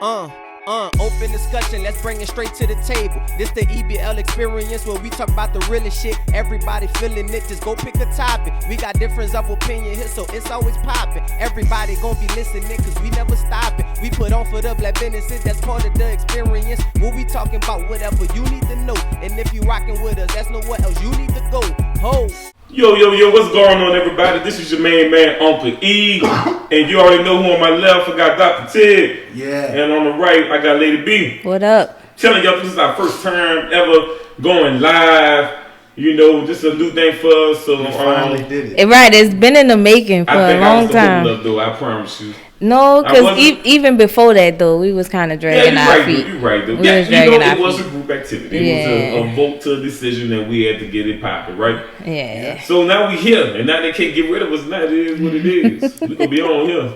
Open discussion, let's bring it straight to the table. This the EBL experience where we talk about the realest shit. Everybody feeling it, just go pick a topic. We got difference of opinion here, so it's always popping. Everybody gon' be listening, cause we never stopping. We put on for the black businesses, that's part of the experience. When we talking about whatever you need to know. And if you rocking with us, that's nowhere else you need to go. Ho! Yo, what's going on, everybody? This is your main man, Uncle E. And you already know who on my left. I got Dr. Ted. Yeah. And on the right, I got Lady B. What up? Telling y'all this is our first time ever going live. You know, this is a new thing for us. So we finally did it. Right, it's been in the making for a long time. Up, though, I promise you. No, because even before that, though, we was kind of dragging our feet. You're right, though. It was a group activity. It was a vote to a decision that we had to get it popping, right? Yeah. So now we here, and now they can't get rid of us. Now it is what it is. We're going to be on here.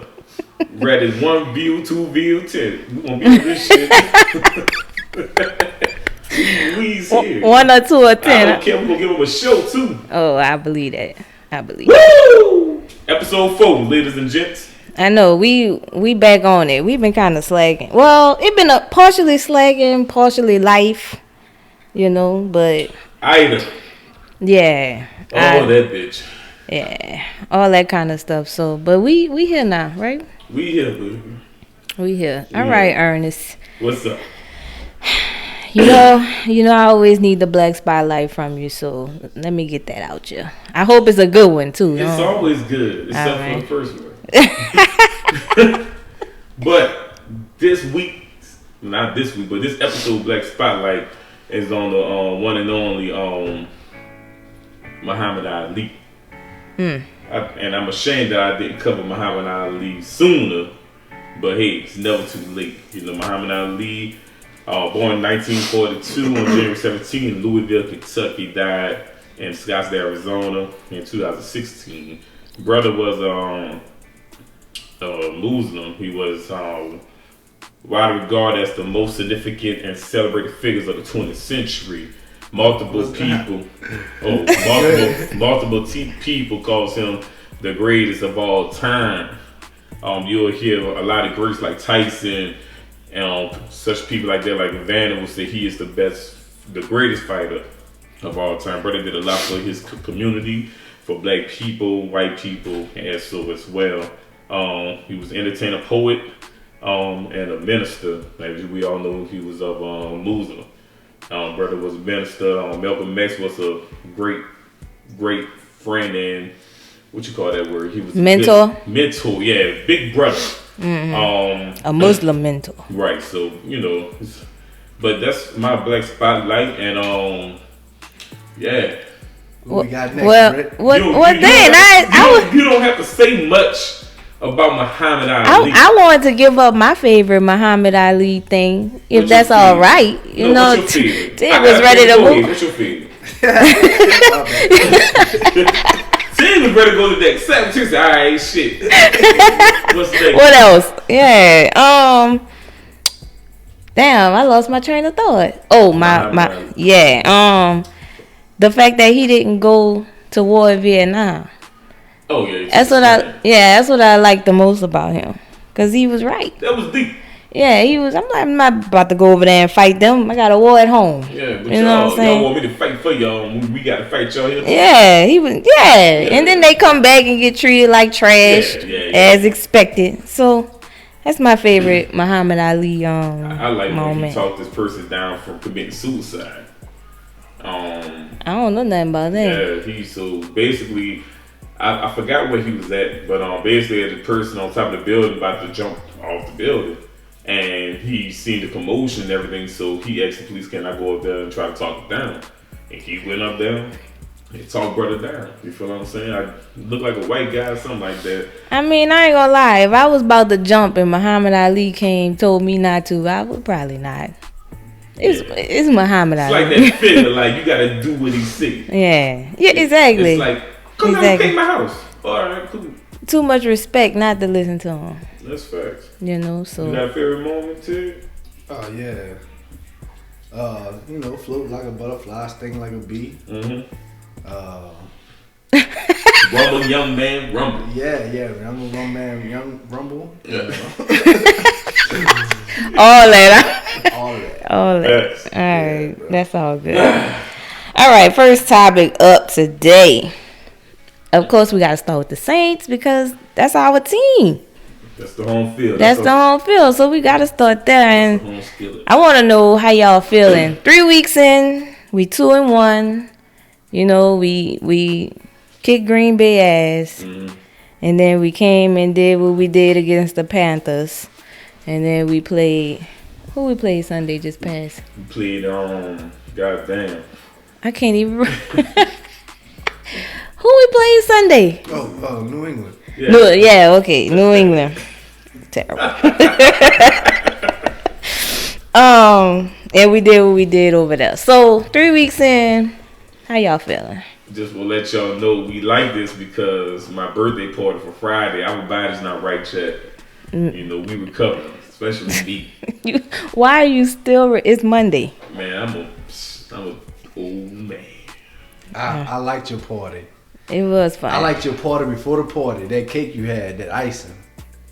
Rather 1 view, 2 view, 10. We're going to be on this shit. We's here. 1 or 2 or 10. I don't care. We're going to give them a show, too. Oh, I believe that. Woo! Episode 4, ladies and gents. I know, we back on it. We've been kind of slacking. Well, it been a partially slacking, partially life, you know, but... Either. Yeah. Oh, that bitch. Yeah, all that kind of stuff. So, but we here now, right? We here, baby. We here. All right, Ernest. What's up? You know, I always need the black spotlight from you, so let me get that out you. I hope it's a good one, too. It's always good, except for the first one. But this episode Black Spotlight is on the one and only Muhammad Ali. And I'm ashamed that I didn't cover Muhammad Ali sooner, but hey, it's never too late. You know, Muhammad Ali, born in 1942 on January 17 in Louisville, Kentucky, died in Scottsdale, Arizona in 2016. Brother was Muslim. He was widely regarded as the most significant and celebrated figures of the 20th century. Multiple people calls him the greatest of all time. You'll hear a lot of greats like Tyson and such people like that, like Evander will say he is the greatest fighter of all time. Brother did a lot for his community, for black people, white people, and so as well. He was an entertainer, poet, and a minister. As we all know, he was of Muslim. Brother was a minister. Malcolm X was a great friend and what you call that word? He was mentor. Mentor, yeah, big brother. Mm-hmm. A Muslim mentor. Right. So but that's my black spotlight, and yeah. What we got next, you don't have to say much about Muhammad Ali. I wanted to give up my favorite Muhammad Ali thing, if that's all right. You know, Tim was ready to move. What's your favorite? Tim was ready to go to that. She said, all right, shit. What's next? What else? Yeah. Damn, I lost my train of thought. Oh, my. Yeah. The fact that he didn't go to war in Vietnam. Oh yeah. That's what I like the most about him, cause he was right. That was deep. Yeah, he was. I'm not about to go over there and fight them. I got a war at home. Yeah, but you know what I'm saying? Y'all want me to fight for y'all? We got to fight y'all here. Yeah, he was. Yeah, and then they come back and get treated like trash, as expected. So that's my favorite Muhammad Ali I like moment. when he talked this person down from committing suicide. I don't know nothing about that. Yeah, so basically. I forgot where he was at, but basically the person on top of the building about to jump off the building, and he seen the commotion and everything, so he asked the police, can I go up there and try to talk him down? And he went up there and talked brother down. You feel what I'm saying? I look like a white guy or something like that. I mean, I ain't gonna lie, if I was about to jump and Muhammad Ali told me not to, I would probably not. It's Muhammad Ali. It's like that feeling, like you gotta do what he said. Yeah, exactly. It's like, come down and take my house. All right, cool. Too much respect not to listen to him. That's facts. You know, so. You got a favorite moment too? Oh yeah. Float like a butterfly, sting like a bee. Mm-hmm. Rumble, young man, rumble. Yeah, rumble, young man, rumble. Yeah. All that. All that. All that. Yes. All right. That's all good. All right. First topic up today. Of course, we got to start with the Saints because that's our team. That's the home field. That's the home field. So we got to start there. And home skillet. I want to know how y'all feeling. 3 weeks in, we 2-1. You know, we kicked Green Bay ass. Mm-hmm. And then we came and did what we did against the Panthers. And then we played. Who we played Sunday just passed? We played, goddamn. I can't even remember. Who we played Sunday? Oh, New England. Yeah. Okay. New England. Terrible. And we did what we did over there. So 3 weeks in, how y'all feeling? Just will let y'all know we like this because my birthday party for Friday, our body's not right yet. You know, we recovering, especially me. Why are you still? It's Monday. Man, I'm a old man. I liked your party. It was fun. I liked your party before the party. That cake you had, that icing.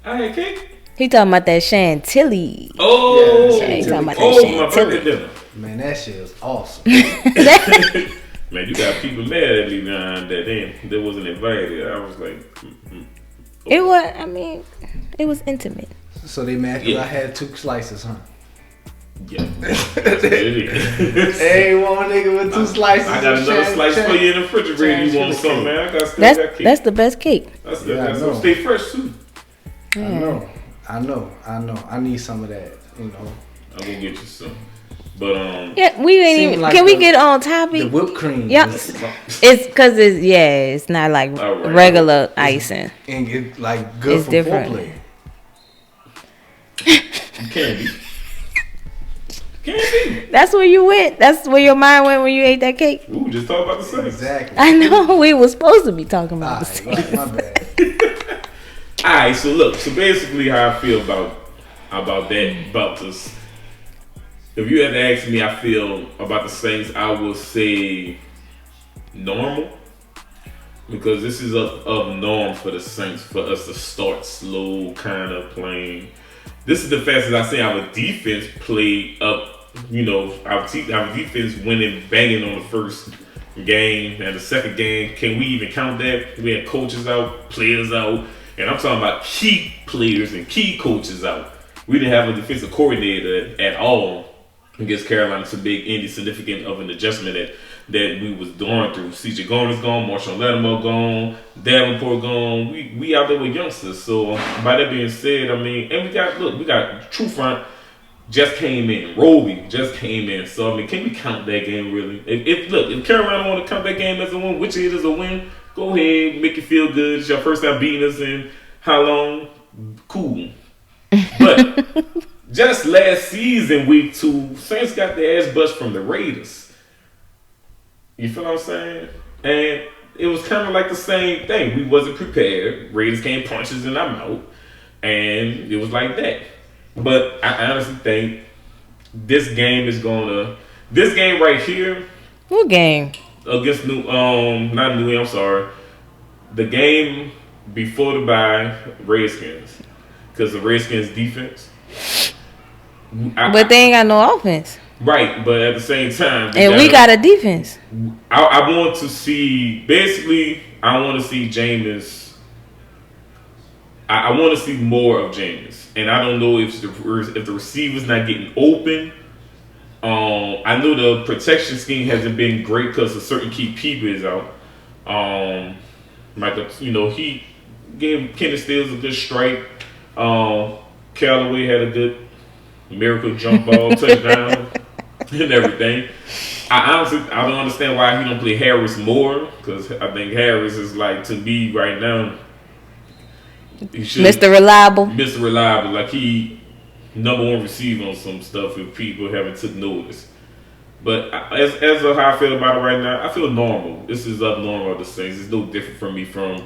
I had cake. He talking about that chantilly. Oh, Yeah, he talking about that my chantilly. birthday dinner. Man, that shit was awesome. Man, you got people mad at me behind that wasn't invited. I was like, It was. I mean, it was intimate. So they mad because I had 2 slices, huh? yeah, that's what it is. Hey, one nigga with 2 slices. I got another slice for you in the refrigerator. You want some, man? I got got cake. That's the best cake. That's Yeah, I that's know. stay fresh too. I know. I need some of that, you know. I'm gonna get you some. But Yeah, we ain't Seem even. like Can we the- get on topic? The whipped cream. Yeah. is- It's because it's not like All right. regular icing. And it like good It's for different. foreplay. you can't be. Can't be. That's where you went. That's where your mind went when you ate that cake. Ooh, just talk about the Saints. Exactly. I know we were supposed to be talking about the Saints. Alright, my bad. Alright, so look, so basically how I feel about this. If you had to ask me how I feel about the Saints, I would say normal. Because this is of norm for the Saints for us to start slow, kind of playing. This is the fastest I see our defense play up. You know, our defense winning, banging on the first game and the second game. Can we even count that? We had coaches out, players out, and I'm talking about key players and key coaches out. We didn't have a defensive coordinator at all against Carolina. It's a big insignificant of an adjustment that we was going through. CJ Garner's gone, Marshall Lattimore gone, Davenport gone. We out there with youngsters. So by that being said, I mean, and we got True Front just came in. Roby just came in. So I mean, can we count that game really? If Carolina want to count that game as a win, which it is a win, go ahead, make you feel good. It's your first time beating us in how long? Cool. But just last season, week 2, Saints got their ass bust from the Raiders. You feel what I'm saying? And it was kind of like the same thing. We wasn't prepared. Raiders came punches in our mouth, and it was like that. But I honestly think this game right here What game? against not New, I'm sorry, the game before the bye, Redskins, because the Redskins defense. But they ain't got no offense. Right, but at the same time, And we got a defense. I want to see. Basically, I want to see Jameis. I want to see more of Jameis, and I don't know if the receiver's not getting open. I know the protection scheme hasn't been great because a certain key people is out. Like he gave Kenny Stills a good strike. Callaway had a good miracle jump ball touchdown and everything. I don't understand why he don't play Harris more, because I think Harris is like, to me right now, Mr. Reliable. Mr. Reliable, like he number 1 receiver on some stuff if people haven't took notice. But as of how I feel about it right now, I feel normal. This is abnormal of the Saints. It's no different from me from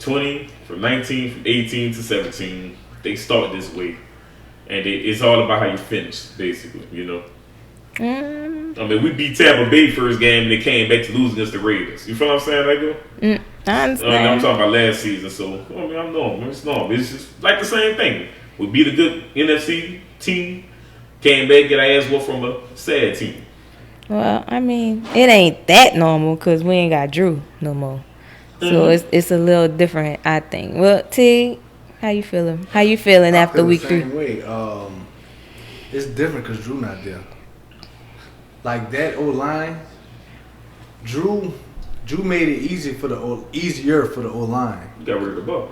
20, from 19, from 18 to 17. They start this way. And it's all about how you finish, basically, you know. I mean, we beat Tampa Bay first game and they came back to lose against the Raiders. You feel what I'm saying, Lego? I understand. I'm talking about last season, so I mean, I'm normal. It's normal. It's just like the same thing. We beat a good NFC team. Came back, get our ass whooped from a sad team. Well, I mean, it ain't that normal because we ain't got Drew no more. So it's a little different, I think. Well, T, how you feeling? How you feeling after feel week the 3? same way. It's different because Drew not there. Like that O-line, Drew made it easier for the O-line. Got rid of the ball.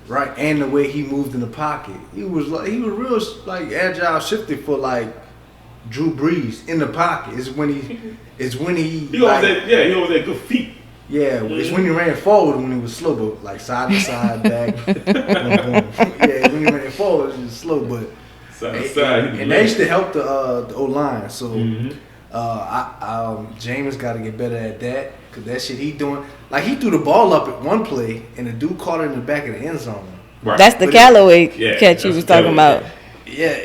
Right, and the way he moved in the pocket, he was real like agile, shifty for like Drew Brees in the pocket. It's when he always had good feet. Yeah, it's when he ran forward when he was slow, but like side to side, back, boom, boom. Yeah, when he ran forward, it was slow, but side to side. And that used to help the O-line. So James got to get better at that because that shit he doing. Like he threw the ball up at one play and the dude caught it in the back of the end zone. Right. That's the Callaway catch you was talking about. Yeah,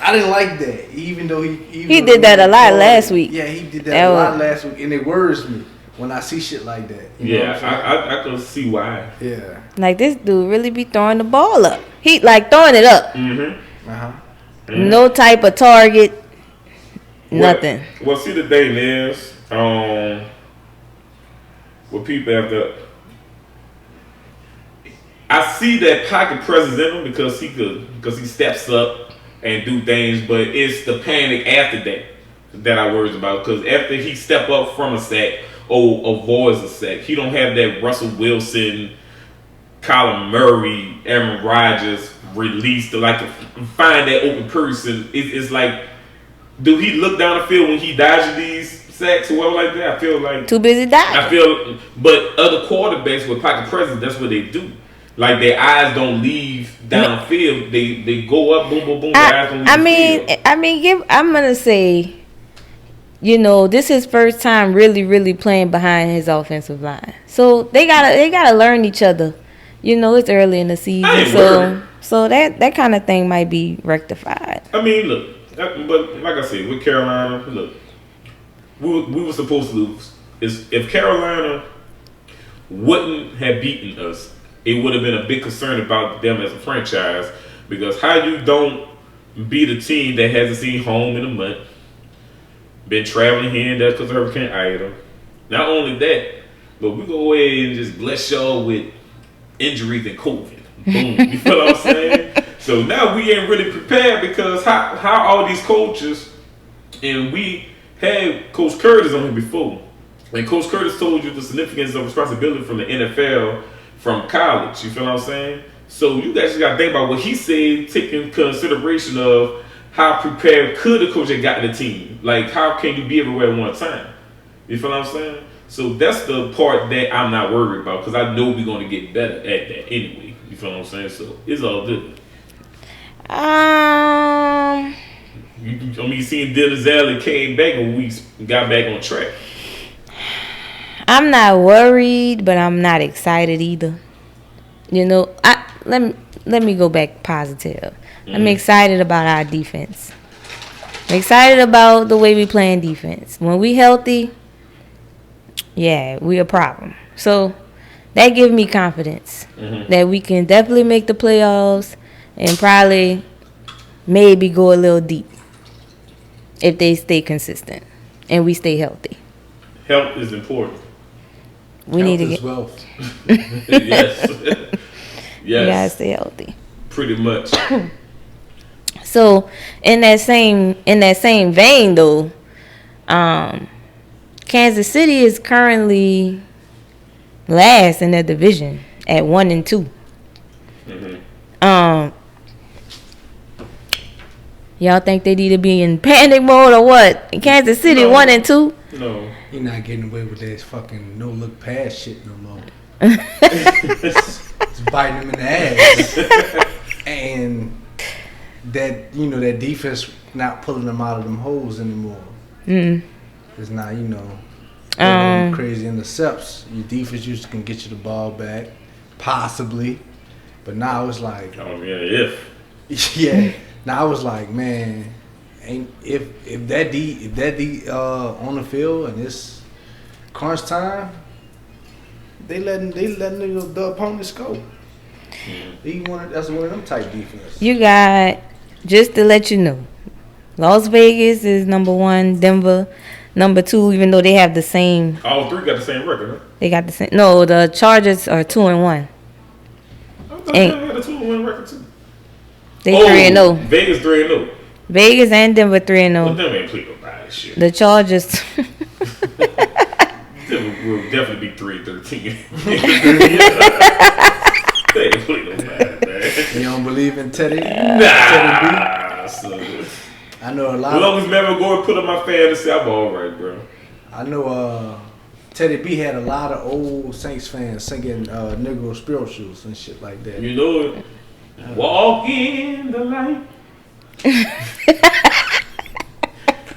I didn't like that. Even though he did that a lot last week. Yeah, he did that a lot last week, and it worries me when I see shit like that. You know I can see why. Yeah. Like this dude really be throwing the ball up. He like throwing it up. No type of target. Nothing. Well, see the thing is, what people have to. I see that pocket presence in him because he steps up and do things, but it's the panic after that I worry about. Because after he step up from a sack or avoids a sack, he don't have that Russell Wilson, Kyler Murray, Aaron Rodgers release to like to find that open person. It's like, do he look down the field when he dodges these sacks or whatever like that? I feel like too busy dodging. But other quarterbacks with pocket presence, that's what they do. Like their eyes don't leave downfield. They go up, boom, boom, boom. Their eyes don't leave the field. I'm gonna say, this is first time really playing behind his offensive line. So they gotta learn each other. It's early in the season, so that kind of thing might be rectified. I mean, look, but like I said, with Carolina, look, we were supposed to lose. If Carolina wouldn't have beaten us, it would have been a big concern about them as a franchise, because how you don't beat a team that hasn't seen home in a month, been traveling here and there because of Hurricane Ida. Not only that, but we go away and just bless y'all with injuries and COVID. Boom. You feel what I'm saying? So now we ain't really prepared, because how all these coaches, and we had Coach Curtis on here before, and Coach Curtis told you the significance of responsibility from the NFL from college. You feel what I'm saying? So you guys got to think about what he said, taking consideration of how prepared could the coach have gotten the team. Like, how can you be everywhere at one time? You feel what I'm saying? So that's the part that I'm not worried about, because I know we're going to get better at that anyway. You feel what I'm saying? So it's all good. You seen Dylan Zally came back and we got back on track. I'm not worried, but I'm not excited either. Let me go back positive. I'm excited about our defense. I'm excited about the way we playing defense. When we healthy, yeah, we a problem. So that gives me confidence that we can definitely make the playoffs and probably maybe go a little deep if they stay consistent and we stay healthy. Health is important. We need to get wealth. Yes. We gotta stay healthy. Pretty much. So in that same vein though, Kansas City is currently last in their division at 1-2. Y'all think they need to be in panic mode or what? In Kansas City, 1-2? No. You're not getting away with that fucking no-look pass shit no more. It's biting them in the ass. And that, that defense not pulling them out of them holes anymore. It's not, crazy intercepts. Your defense usually can get you the ball back, possibly. But now it's like... Oh, yeah, if. Yeah. Now I was like, man, if that D on the field and it's crunch time, they letting the opponent score. That's one of them type defense. You got Just to let you know, Las Vegas is number 1. Denver, number 2. Even though they have the same. All three got the same record, huh? They got the same. No, the Chargers are 2-1. I thought they had a 2-1 record too. They 3-0. Vegas 3-0. Vegas and Denver 3-0. Well, them ain't played nobody shit. The Chargers. Denver will definitely be 3-13. They ain't played nobody, man. You don't believe in Teddy? Nah, son. I know a lot. As long as Maverick Gore put up my fantasy, I'm all right, bro. I know Teddy B had a lot of old Saints fans singing Negro spirituals and shit like that. You know it. Walk in the light.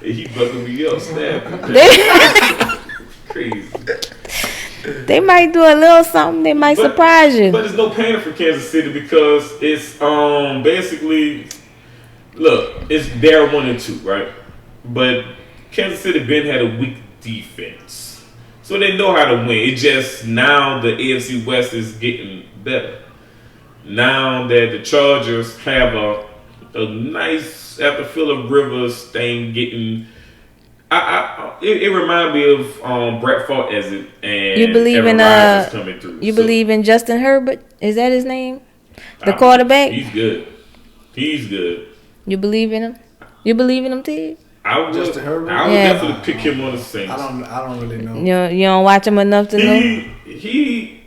He bugging me up, snapping. Crazy. They might do a little something. They might surprise you. But there's no panic for Kansas City because it's basically, look, it's their 1-2, right? But Kansas City been had a weak defense, so they know how to win. It just now the AFC West is getting better. Now that the Chargers have a nice after Phillip Rivers thing getting. It reminds me of Brett Favre as it and You believe in coming through. You believe in Justin Herbert? Is that his name? The quarterback? He's good. He's good. You believe in him? You believe in him, T? I would Yeah. definitely pick him on the Saints. I don't really know. You don't watch him enough to know? He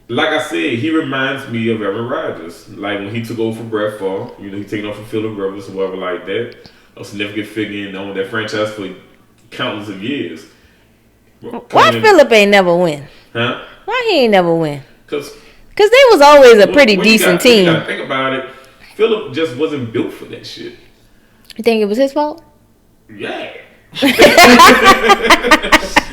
like I said, he reminds me of Aaron Rodgers. Like when he took over for Brett Favre, he taking off for Phillip Rivers or whatever like that. A significant figure in on that franchise for countless of years. Why Phillip ain't never win? Huh? Why he ain't never win? Because they was always a pretty decent team. You gotta think about it. Phillip just wasn't built for that shit. You think it was his fault? Yeah.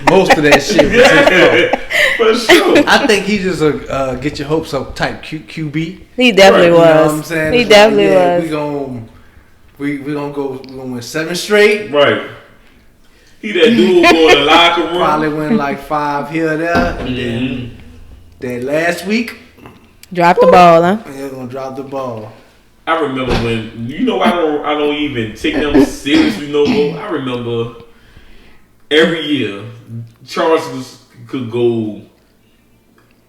Most of that shit was his fault. For sure. I think he just a get your hopes up type QB. He definitely was. You know what I'm saying? He It's definitely like, was. We gonna win 7 straight. Right. He that dude go in the locker room. Probably win like 5 here or there, and then that last week Drop the ball, huh? they're gonna drop the ball. I remember when I don't even take them seriously no more. I remember every year Charles could go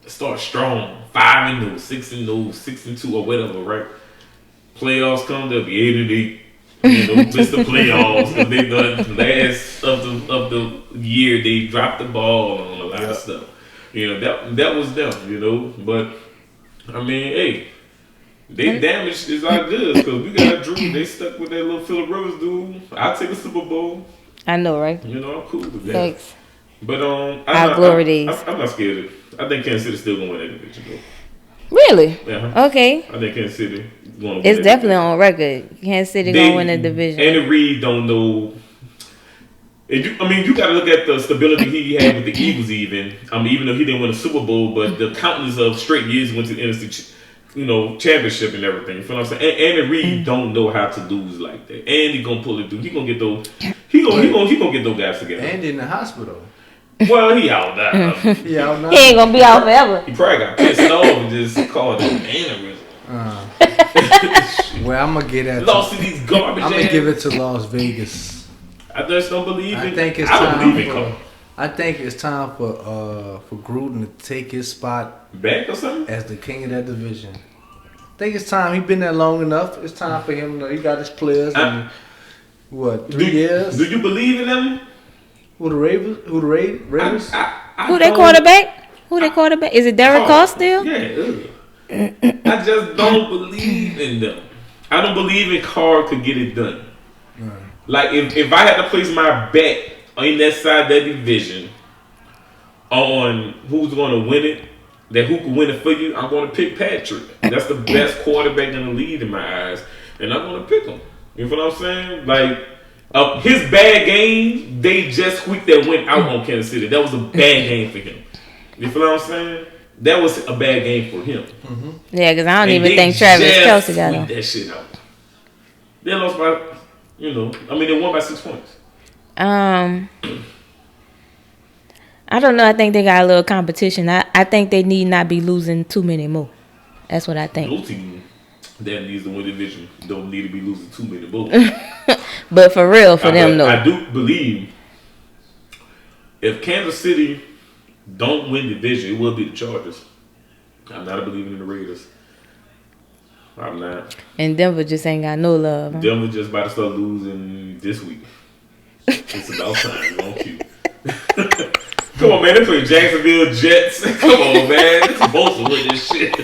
start strong, 5-0, 6-0, 6-2 or whatever, right? Playoffs come, they'll be 8-8. Miss the playoffs because they done last of the year they dropped the ball on a lot of stuff. That was them. But I mean, hey, they damaged is our goods because we got Drew. They stuck with that little Phillip Rivers dude. I'll take a Super Bowl. I know, right? I'm cool with that. Thanks. But I'm not scared of it. I think Kansas City's still gonna win that division though. Really? Yeah. Okay. I think Kansas City gonna win. It's definitely on record. Kansas City gonna win the division. Andy Reid don't know. You got to look at the stability he had with the Eagles. Even though he didn't win a Super Bowl, but the countless of straight years went to the NFC, championship and everything. You feel what I'm saying? Andy Reid don't know how to lose like that. Andy gonna pull it through. He gonna get those. He gonna get those guys together. Andy in the hospital. Well, he out now. He out now. He ain't gonna be out forever. He probably got pissed off and just called it an aneurysm. Well, I'm gonna get at. Lost to these garbage. I'm gonna give it to Las Vegas. I just don't believe it. I think it's time for Gruden to take his spot back or something as the king of that division. I think it's time. He's been there long enough. It's time for him. He got his players. 3 years? Do you believe in them? Who the Raiders? Who they quarterback? Is it Derek Carr still? Yeah. I just don't believe in them. I don't believe in Carr could get it done. Right. Like if I had to place my bet on that side of that division on who's going to win it, who can win it for you, I'm going to pick Patrick. That's the best quarterback in the league in my eyes, and I'm going to pick him. You know what I'm saying? Like his bad game, they just squeaked that win out on Kansas City. That was a bad game for him. You feel what I'm saying? That was a bad game for him. Mm-hmm. Yeah, because I don't even think Travis Kelce got him. That shit out. They lost by, they won by 6 points. I don't know. I think they got a little competition. I think they need not be losing too many more. That's what I think. Blue team. that needs to win the division don't need to be losing too many bullets. But for real, for them, though. I do believe if Kansas City don't win the division, it will be the Chargers. I'm not a believer in the Raiders. I'm not. And Denver just ain't got no love. Huh? Denver just about to start losing this week. It's about time. Don't you? Come on, man. They play Jacksonville Jets. Come on, man. They're supposed to win this shit.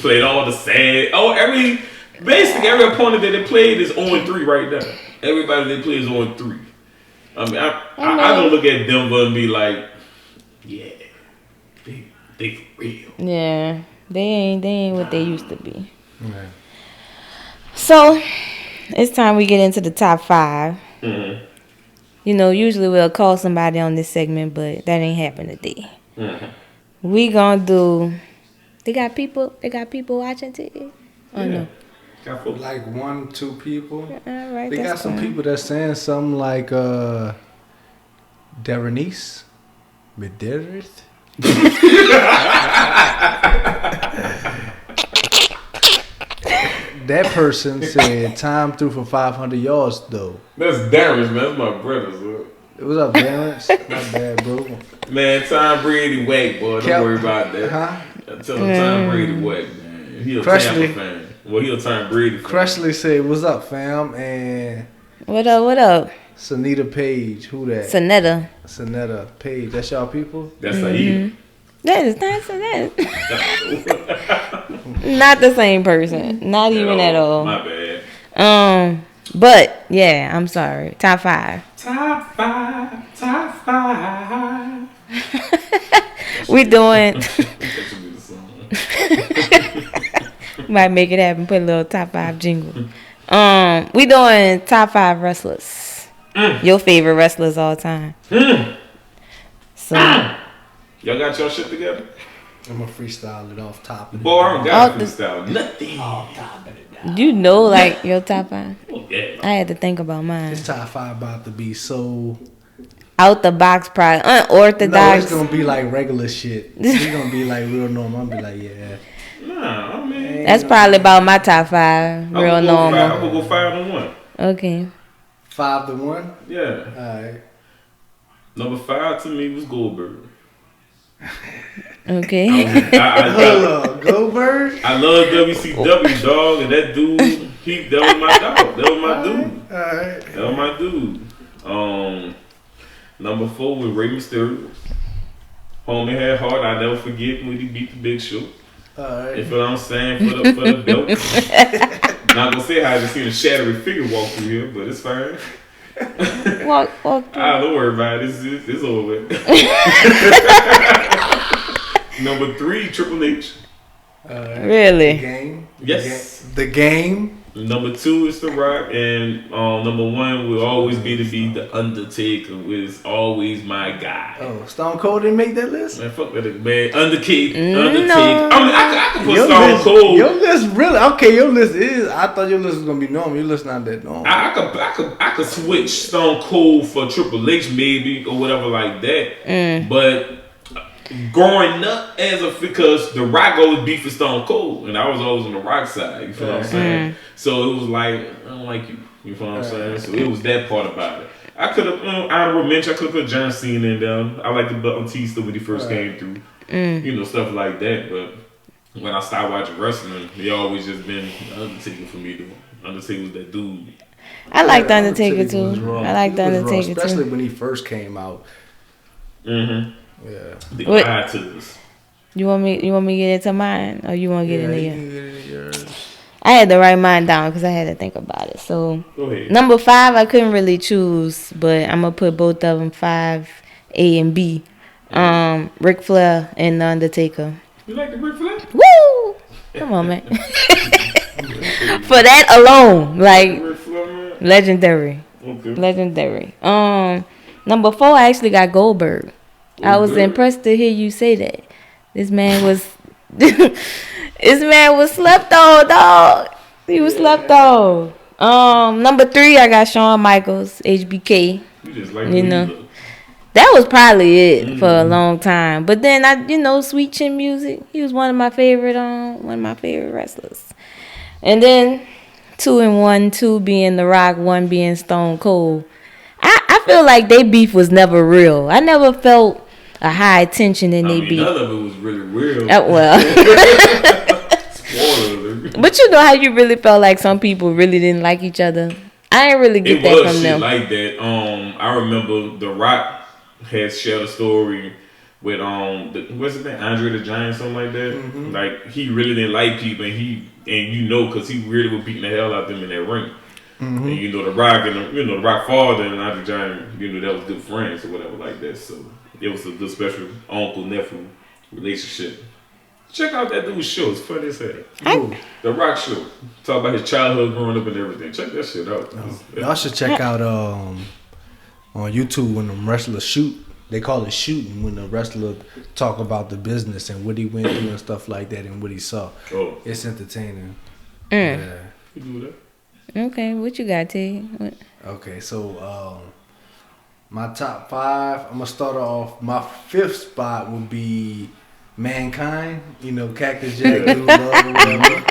Played all the sad. Basically every opponent that they played is 0-3 right now. Everybody they play is 0-3. I mean, I don't look at Denver and be like, yeah, they for real. Yeah, they ain't what they used to be. Right. So it's time we get into the top 5. Mm-hmm. You know, usually we'll call somebody on this segment, but that ain't happening today. Mm-hmm. We gonna do. They got people watching TV. Oh Yeah. no. Like 1-2 people. All right. They that's got some fine. people that's saying something like Berenice Medeiros. That person said time threw for 500 yards though. That's Darren, man. That's my brother, so. What's up, Darren? Not bad, bro. Man, Tom Brady whack, boy. Don't worry about that. Huh? Tell him Tom Brady whack, man. He a Presley. Tampa fan. Well, he a Tom Brady fan. Cressley said, "What's up, fam?" And What up? Sanita Page. Who that? Sanetta. Sanetta Page. That's y'all people? That's Saeed. That is not the same person. Not even at all. My bad. But yeah, I'm sorry. Top 5. Top 5. Top 5. We doing. That should be the song. Might make it happen. Put a little top 5 jingle. We doing top 5 wrestlers. Your favorite wrestlers all time. So Y'all got your shit together? I'm gonna freestyle it off top. Of Boy, I don't got Oh, freestyle. Nothing. you know, like your top 5. Oh, yeah. I had to think about mine. This top 5 about to be so. Out the box, probably No, unorthodox. it's gonna be like regular shit. It's gonna be like real normal. I'm gonna be like, yeah. Nah, I mean. That's probably about my top 5. Real I'm normal. gonna go 5-1. Okay. 5-1. Yeah. All right. Number 5 to me was Goldberg. Okay. Hold on, Goldberg. I love WCW, dog, and that dude, that was my dog. That was my dude. All right. That was my dude. Number 4 was Rey Mysterio. Homie had heart. I never forget when he beat the Big Show. All right. You feel what I'm saying? For the belt. Not gonna say how I just seen a shadowy figure walk through here, but it's fine. Walk through. Don't worry about it. It's over. Number 3, Triple H. Really? The game. Yes. The game. Number 2 is The Rock, and number 1 will always be The Undertaker. Is always my guy. Oh, Stone Cold didn't make that list. Man, fuck that, man. Undertaker. No. I mean, I could put Stone Cold. Your list really okay. Your list is. I thought your list was gonna be normal. Your list not that normal. I could switch Stone Cold for Triple H maybe or whatever like that. But growing up because The Rock always beat for Stone Cold, and I was always on the Rock side. You feel what I'm saying? So it was like I don't like you. You feel what I'm saying? So it was that part about it. I could have honorable mention. I could have put John Cena in down. I like the Batista when he first came through. You know, stuff like that. But when I started watching wrestling, he always just been Undertaker for me. Though Undertaker was that dude. I like the Undertaker was too. wrong. I like the He was wrong, Undertaker especially too. when he first came out. Mm-hmm. Yeah. The What? eye to this. You want me to get into mine, or you want to get into you yours? can get into yours. I had to write mine down because I had to think about it. So Go ahead. number 5, I couldn't really choose, but I'm gonna put both of them 5, A and B. Ric Flair and the Undertaker. You like the Ric Flair? Woo! Come on, man. For that alone, like Ric Flair, man? legendary, Okay. legendary. Number 4, I actually got Goldberg. I was impressed to hear you say that. This man was slept on, dog. He was slept on. Number 3, I got Shawn Michaels, HBK. You just like You know. That was probably it for a long time. But then Sweet Chin Music. He was one of my favorite wrestlers. And then 2 and 1, 2 being The Rock, 1 being Stone Cold. I feel like they beef was never real. I never felt a high tension in they beef. None of it was really real. Well. Spoiler. But you know how you really felt like some people really didn't like each other? I ain't really get that from them. Like that. I remember The Rock had shared a story with what's his name, Andre the Giant, something like that. Mm-hmm. Like he really didn't like people, and because he really was beating the hell out of them in that ring. Mm-hmm. And The Rock and The Rock father and Andre the Giant, that was good friends or whatever like that. So it was a good special uncle nephew relationship. Check out that dude's show. It's funny as hell. The Rock show. Talk about his childhood growing up and everything. Check that shit out. Y'all should check out on YouTube when the wrestlers shoot. They call it shooting when the wrestler talk about the business and what he went through and stuff like that and what he saw. Oh. It's entertaining. Yeah. You do that. Okay, what you got, T? What? Okay, so my top 5, I'm gonna start off. My 5th spot would be Mankind. Cactus Jack, dude, love or whatever.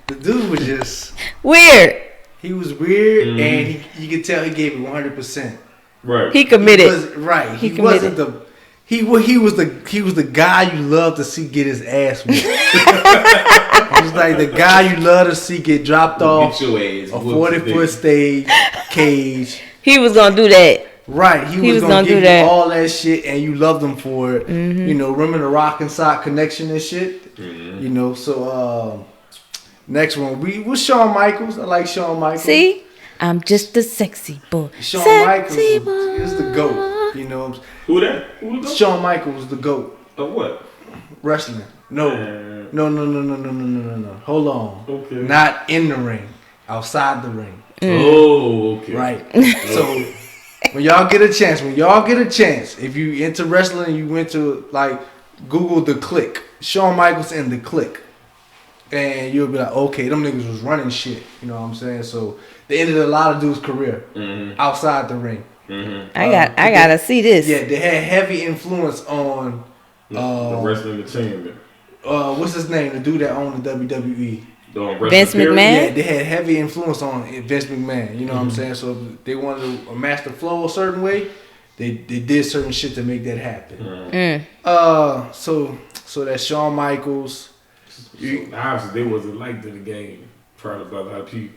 The dude was just weird. He was weird, and you could tell he gave it 100%. Right. He committed. He wasn't the. He was the guy you love to see get his ass whipped. He was like the guy you love to see get dropped off a 40-foot stage cage. He was gonna do that. Right, he was gonna give you all that shit, and you loved him for it. Mm-hmm. Remember the Rock and Sock connection and shit. Mm-hmm. So next one was Shawn Michaels. I like Shawn Michaels. See, I'm just a sexy boy. Shawn Michaels is the GOAT. Who that? Shawn Michaels, the GOAT. Of what? Wrestling. No. Hold on. Okay. Not in the ring. Outside the ring. Oh, okay. Right. So when y'all get a chance, if you into wrestling and you went to Google The Click, Shawn Michaels and The Click, and you'll be like, okay, them niggas was running shit. You know what I'm saying? So they ended a lot of dudes' career outside the ring. Mm-hmm. I gotta see this. Yeah, they had heavy influence on the wrestling entertainment. What's his name? The dude that owned the WWE. Vince McMahon? Yeah, they had heavy influence on Vince McMahon. You know what I'm saying? So if they wanted to master flow a certain way, they did certain shit to make that happen. So that's Shawn Michaels. Obviously, they wasn't liked in the game. Probably by a lot of people.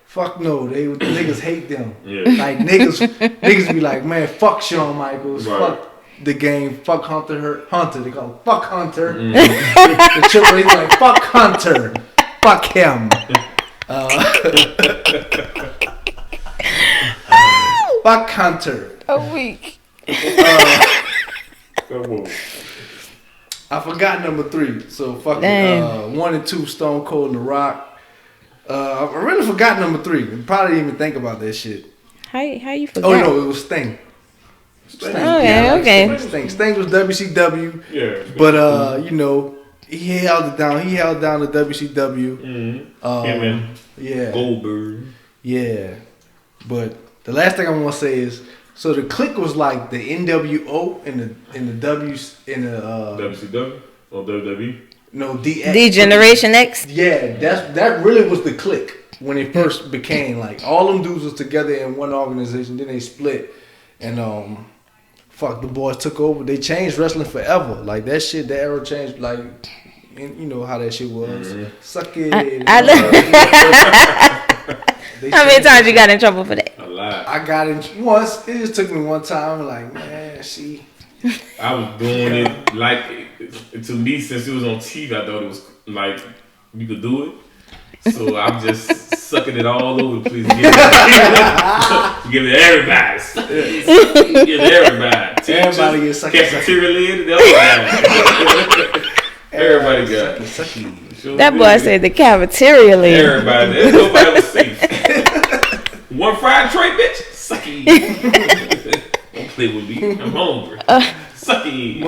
Fuck no, the niggas hate them. Yeah. Like niggas be like, man, fuck Shawn Michaels, fuck the game, fuck Hunter. They call him fuck Hunter. The Triple H like fuck Hunter, fuck him. Fuck Hunter. A week. I forgot number 3, so fuck it. 1 and 2, Stone Cold and The Rock. I really forgot number 3. Probably didn't even think about that shit. How you forgot? Oh no, it was Sting. Okay. Sting was WCW. Yeah. But he held it down. He held down the WCW. Yeah. Goldberg. Yeah. But the last thing I want to say is, so the Click was like the NWO in the WCW or WWE. No, D Generation X. Yeah, that really was the Click when it first became like all them dudes was together in one organization. Then they split, and the boys took over. They changed wrestling forever. Like that shit, the era changed. Like, you know how that shit was. Mm-hmm. Suck it. How many times you got in trouble for that? A lot. I got in once. It just took me one time. Like, man, see. I was doing it like, to me, since it was on TV, I thought it was like you could do it. So I'm just sucking it all over the place. Give it to everybody. Give it to everybody. Everybody gets sucked. Cafeteria lid, everybody got it. That boy said the cafeteria lid. Everybody. Nobody was safe. One fried tray, bitch. Sucky. Don't play with me. I'm hungry. Sucky.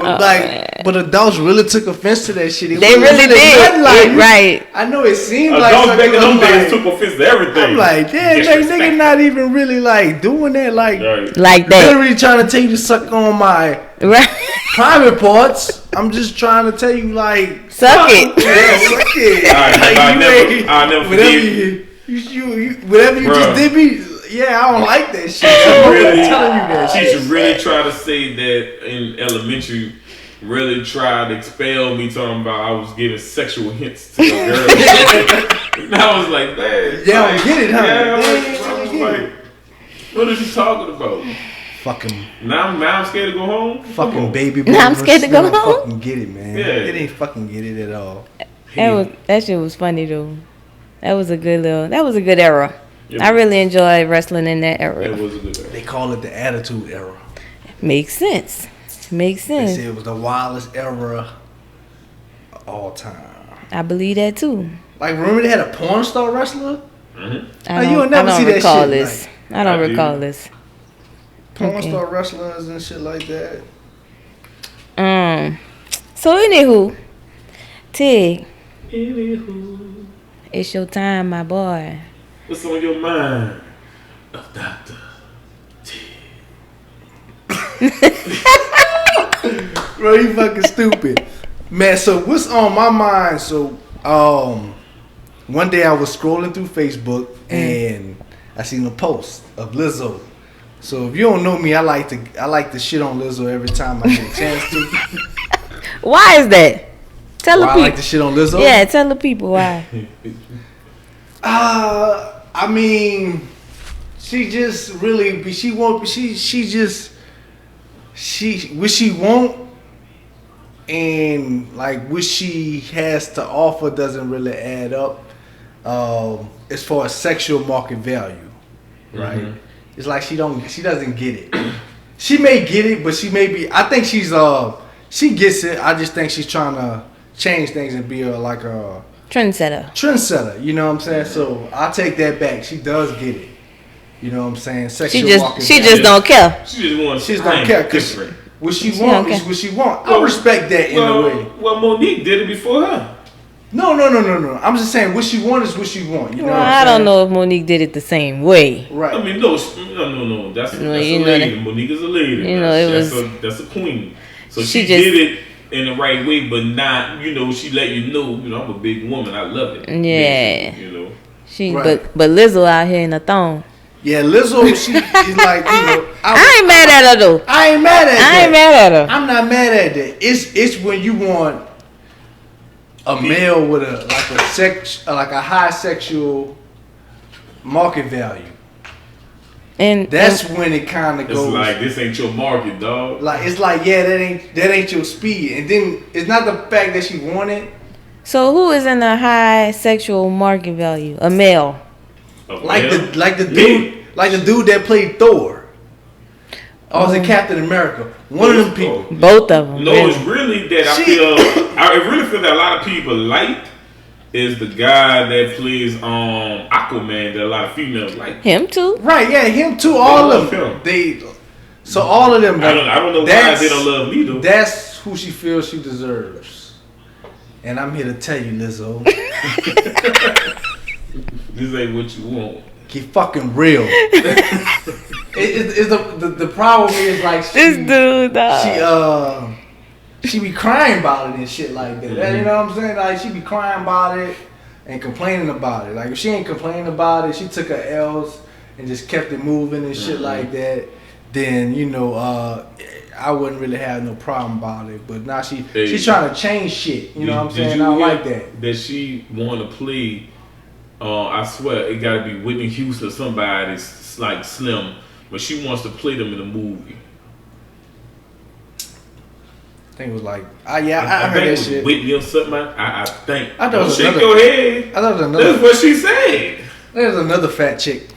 But adults really took offense to that shit. They really did. Like, right. I know it seemed like Adults back in them like, days took offense to everything. I'm like, damn, nigga not even really like doing that. Like Like that. literally trying to tell you to suck on my private parts. I'm just trying to tell you, like, suck it. Yeah, suck it. I'll never forget. Whatever you just did me. Yeah, I don't like that shit. I'm really telling you that She shit. should really try to say that in elementary. Really tried to expel me, talking about I was giving sexual hints to the girl. And I was like, man. Yeah, I get it, huh? Yeah, I was like, what are you talking about? Fucking. Now I'm scared to go home. Fucking baby. Now I'm scared to go home. Fucking get it, man. Yeah. It ain't fucking get it at all. That shit was funny though. That was a good era. Yeah. I really enjoyed wrestling in that era. It was a good era. They call it the Attitude Era. Makes sense. They said it was the wildest era of all time. I believe that too. Like, remember they had a porn star wrestler? Mm-hmm. I don't recall this. I don't recall this. Porn star wrestlers and shit like that. So anywho, Tig. It's your time, my boy. What's on your mind, Dr. Bro, you fucking stupid. Man, so what's on my mind? So, one day I was scrolling through Facebook and I seen a post of Lizzo. So if you don't know me, I like to shit on Lizzo every time I get a chance to. Why is that? Tell the people. I like to shit on Lizzo? Yeah, tell the people why. I mean, she just really what she won't, and like what she has to offer doesn't really add up as far as sexual market value, right? Mm-hmm. It's like she doesn't get it. She may get it, but she think she gets it. I just think she's trying to change things and be a trendsetter, you know what I'm saying? So I take that back. She does get it. You know what I'm saying? She just don't care. She just don't care because what she want is what she want. I respect that in a way. Well, Monique did it before her. No. I'm just saying what she want is what she want. You know what I'm saying? I don't know if Monique did it the same way. Right. I mean, no. That's a lady. Monique is a lady. That's a queen. So she did it in the right way, but not, she let you know, I'm a big woman. I love it. Yeah. She, right. But Lizzo out here in a thong. Yeah, Lizzo, she is like, I ain't mad at her though. I ain't mad at her. I'm not mad at that. It's when you want a male with a high sexual market value. And that's when it kind of goes. It's like, this ain't your market, dog. Like, it's like, yeah, that ain't your speed. And then it's not the fact that she wanted. So who is in a high sexual market value? A male. Like the dude that played Thor. Or was it Captain America? One of them people. Both of them. No, it's really that I really feel that a lot of people like is the guy that plays Aquaman that a lot of females like. Him too. Right, yeah, him too. All of them. So all of them. I don't know why they don't love me though. That's who she feels she deserves. And I'm here to tell you, Lizzo. This ain't what you want. Keep fucking real. The problem is like this dude. She be crying about it and shit like that. Mm-hmm. You know what I'm saying? Like she be crying about it and complaining about it. Like if she ain't complaining about it, she took her L's and just kept it moving and shit like that. Then I wouldn't really have no problem about it. But now she's trying to change shit. You know what I'm saying? I don't like that. That she want to play. I swear it got to be Whitney Houston or somebody that's like Slim, but she wants to play them in a movie. I think it was like, I heard that shit. Whitney or something. I think. I thought it was shake your head. I thought it was another. That's what she said. There's another fat chick.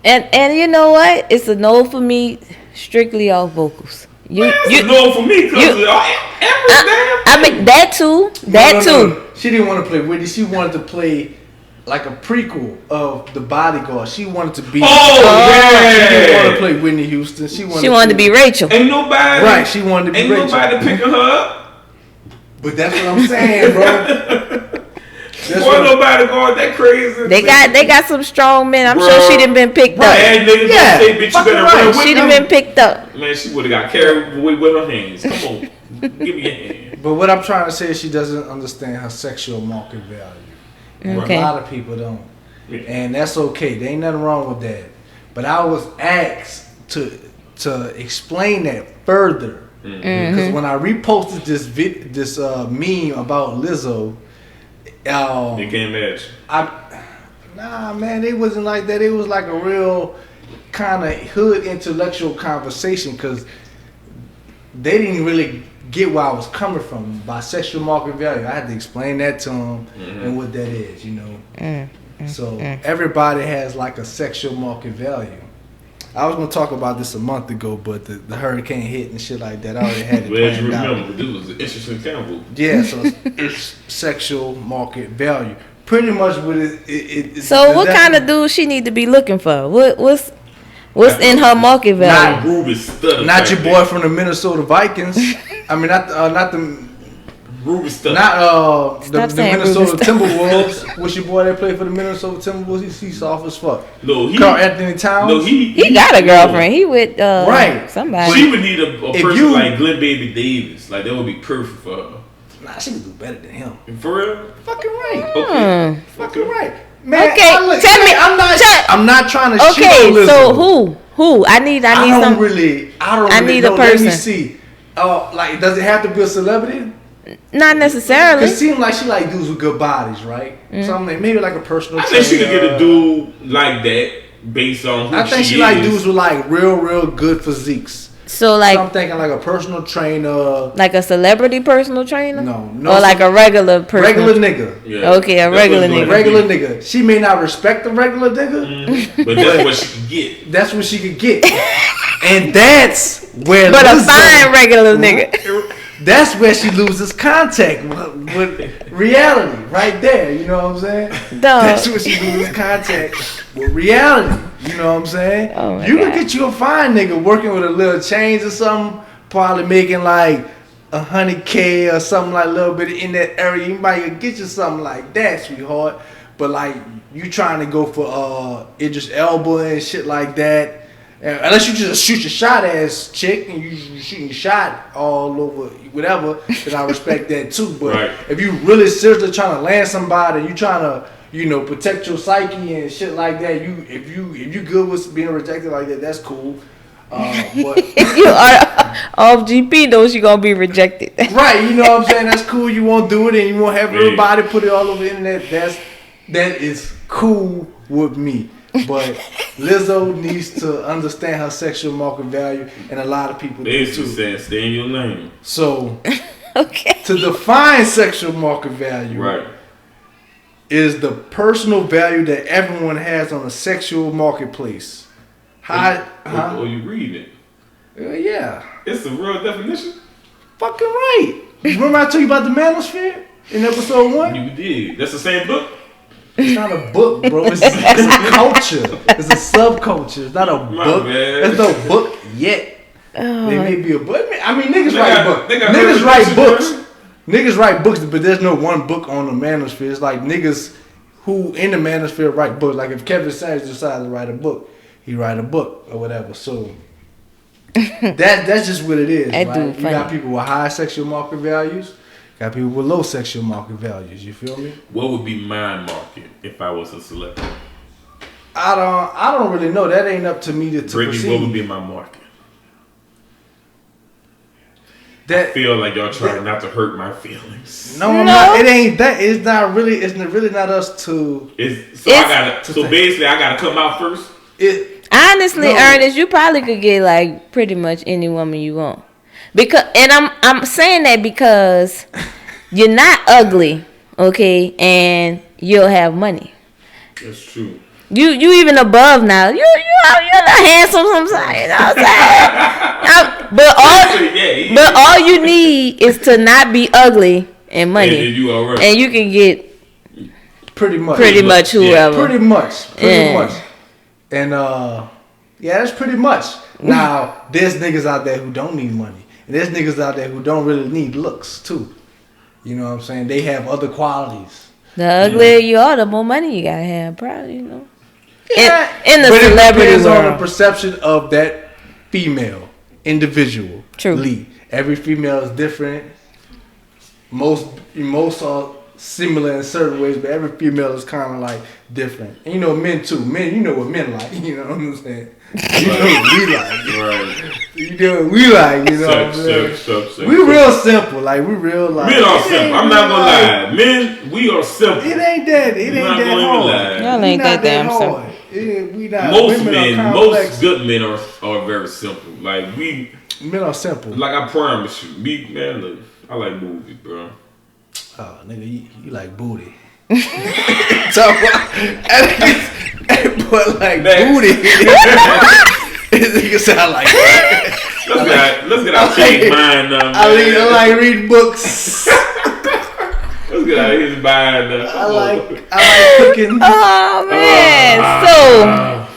And you know what? It's a no for me, strictly off vocals. It's a no for me because I mean that too. No. She didn't want to play Whitney. She wanted to play like a prequel of The Bodyguard. She wanted to be. Yeah. She didn't want to play Whitney Houston. She wanted to be Rachel. Ain't nobody. Right. She wanted to be Rachel. Ain't nobody picking her up. But that's what I'm saying, bro. Boy, nobody going that crazy. They got some strong men. I'm sure she done been picked up. Bad niggas Yeah, say, bitch, you better run with She done them. been picked up. Man, she would have got carried away with her hands. Come on, give me your hand. But what I'm trying to say is she doesn't understand her sexual market value. And Okay. a lot of people don't. Yeah. And that's okay. There ain't nothing wrong with that. But I was asked to explain that further. Because when I reposted this meme about Lizzo, They can't match. Nah, man, it wasn't like that. It was like a real kind of hood intellectual conversation because they didn't really get where I was coming from by sexual market value. I had to explain that to them and what that is, you know. So everybody has like a sexual market value. I was gonna talk about this a month ago, but the hurricane hit and shit like that. I already had it Glad you planned out. remember. This was an interesting example. Yeah, so it's sexual market value. Pretty much what it So what kind of dude she need to be looking for? What's in her market value? Ruby Stutter. Not your boy from the Minnesota Vikings. I mean, not the Ruby Stutter. not the saying Minnesota Ruby Timberwolves. What's your boy that played for the Minnesota Timberwolves? He's soft as fuck. No, Carl Anthony Towns. No, He got a girlfriend. He with Right. somebody. She would need a If person you- like Glenn Baby Davis. Like that would be perfect for her. Nah, she can do better than him. For real? Fucking right. Okay. Fucking right. Man, Okay, tell me- I'm not trying to shit Okay, on Lizzo. so who? I need I don't some. really need a know. Let me person. see. Like, does it have to be a celebrity? Not necessarily. It seems like she like dudes with good bodies, right? So I'm like, maybe like a personal I think she could trainer. get a dude like that based on who I think she is. like dudes with like real good physiques. So So like I'm thinking like a personal trainer. like a celebrity personal trainer? No, Or like a regular person. Regular nigga. Yeah. Okay, a That's regular what nigga. it's Regular gonna nigga. She may not respect the regular nigga. But that's what she could get. That's what she could get. And that's where But a Lizzo- fine regular nigga. That's where she loses contact with reality, right there. You know what I'm saying? Dog. That's where she loses contact with reality. You know what I'm saying? Oh my You God. can get you a fine nigga working with a little change or something, probably making like $100K or something like a little bit in that area. You might get you something like that, sweetheart. But like you trying to go for Idris Elba and shit like that. Unless you just shoot your shot ass chick and you shooting your shot all over whatever, then I respect that too. But Right. if you really seriously trying to land somebody, you trying to protect your psyche and shit like that. If you good with being rejected like that, that's cool. But If you are off GP though, she gonna be rejected. right, you know what I'm saying? That's cool. You won't do it and you won't have Yeah. everybody put it all over the internet. That is cool with me. But Lizzo needs to understand her sexual market value, and a lot of people They do used to too. say, stay in your lane. So Okay. to define sexual market value Right. is the personal value that everyone has on a sexual marketplace. Or you read it. Yeah. It's a real definition. Fucking right. Remember I told you about the manosphere in episode 1? You did. That's the same book? It's not a book, bro. It's a culture. It's a subculture. It's not a My book. bad. There's no book yet. There may be a book. I mean, niggas They write got- books. they got Niggas write revolution, books. man. Niggas write books, but there's no one book on the manosphere. It's like niggas who in the manosphere write books. Like if Kevin Samuels decides to write a book, he write a book or whatever. So that's just what it is. That Right? dude You got funny. people with high sexual market values. Got people with low sexual market values. You feel me? What would be my market if I was a celebrity? I don't really know. That ain't up to me to Brittany, proceed. what would be my market? I That feel like y'all trying not to hurt my feelings. no, I'm No. not. It ain't that. It's not really. It's really not us to. So basically I gotta come out first. It. Honestly, No. Ernest, you probably could get like pretty much any woman you want. Because and I'm saying that because you're not ugly, okay, and you'll have money. That's true. You even above now. You're not handsome sometimes. You know what I'm saying? But all you need is to not be ugly and money, And then you alright. and you can get Pretty much whoever. Pretty much. And that's pretty much. Now there's niggas out there who don't need money, and there's niggas out there who don't really need looks too. You know what I'm saying? They have other qualities. The uglier you are, the more money you gotta have, probably. You know. Yeah. In the but celebrity it depends world. on the perception of that female individual. True. Every female is different. Most are similar in certain ways, but every female is kind of like different. And you know, men too. Men, you know what men like. You know what I'm saying? You know what we like. Right. You know what we like. You know what I'm saying? We real simple. Like we real like. Men are simple. I'm not gonna lie. Men, we are simple. It ain't that. It ain't that hard. Y'all ain't that damn simple. We not. Most men, most good men are very simple. Like men are simple. Like I promise you, man. Look, I like movies, bro. Oh, nigga, you like booty. Talk about, but like booty. Nigga sound like that. Let's get our change mind now, man. I like reading books. Let's get out of his mind now. I like cooking. Oh man.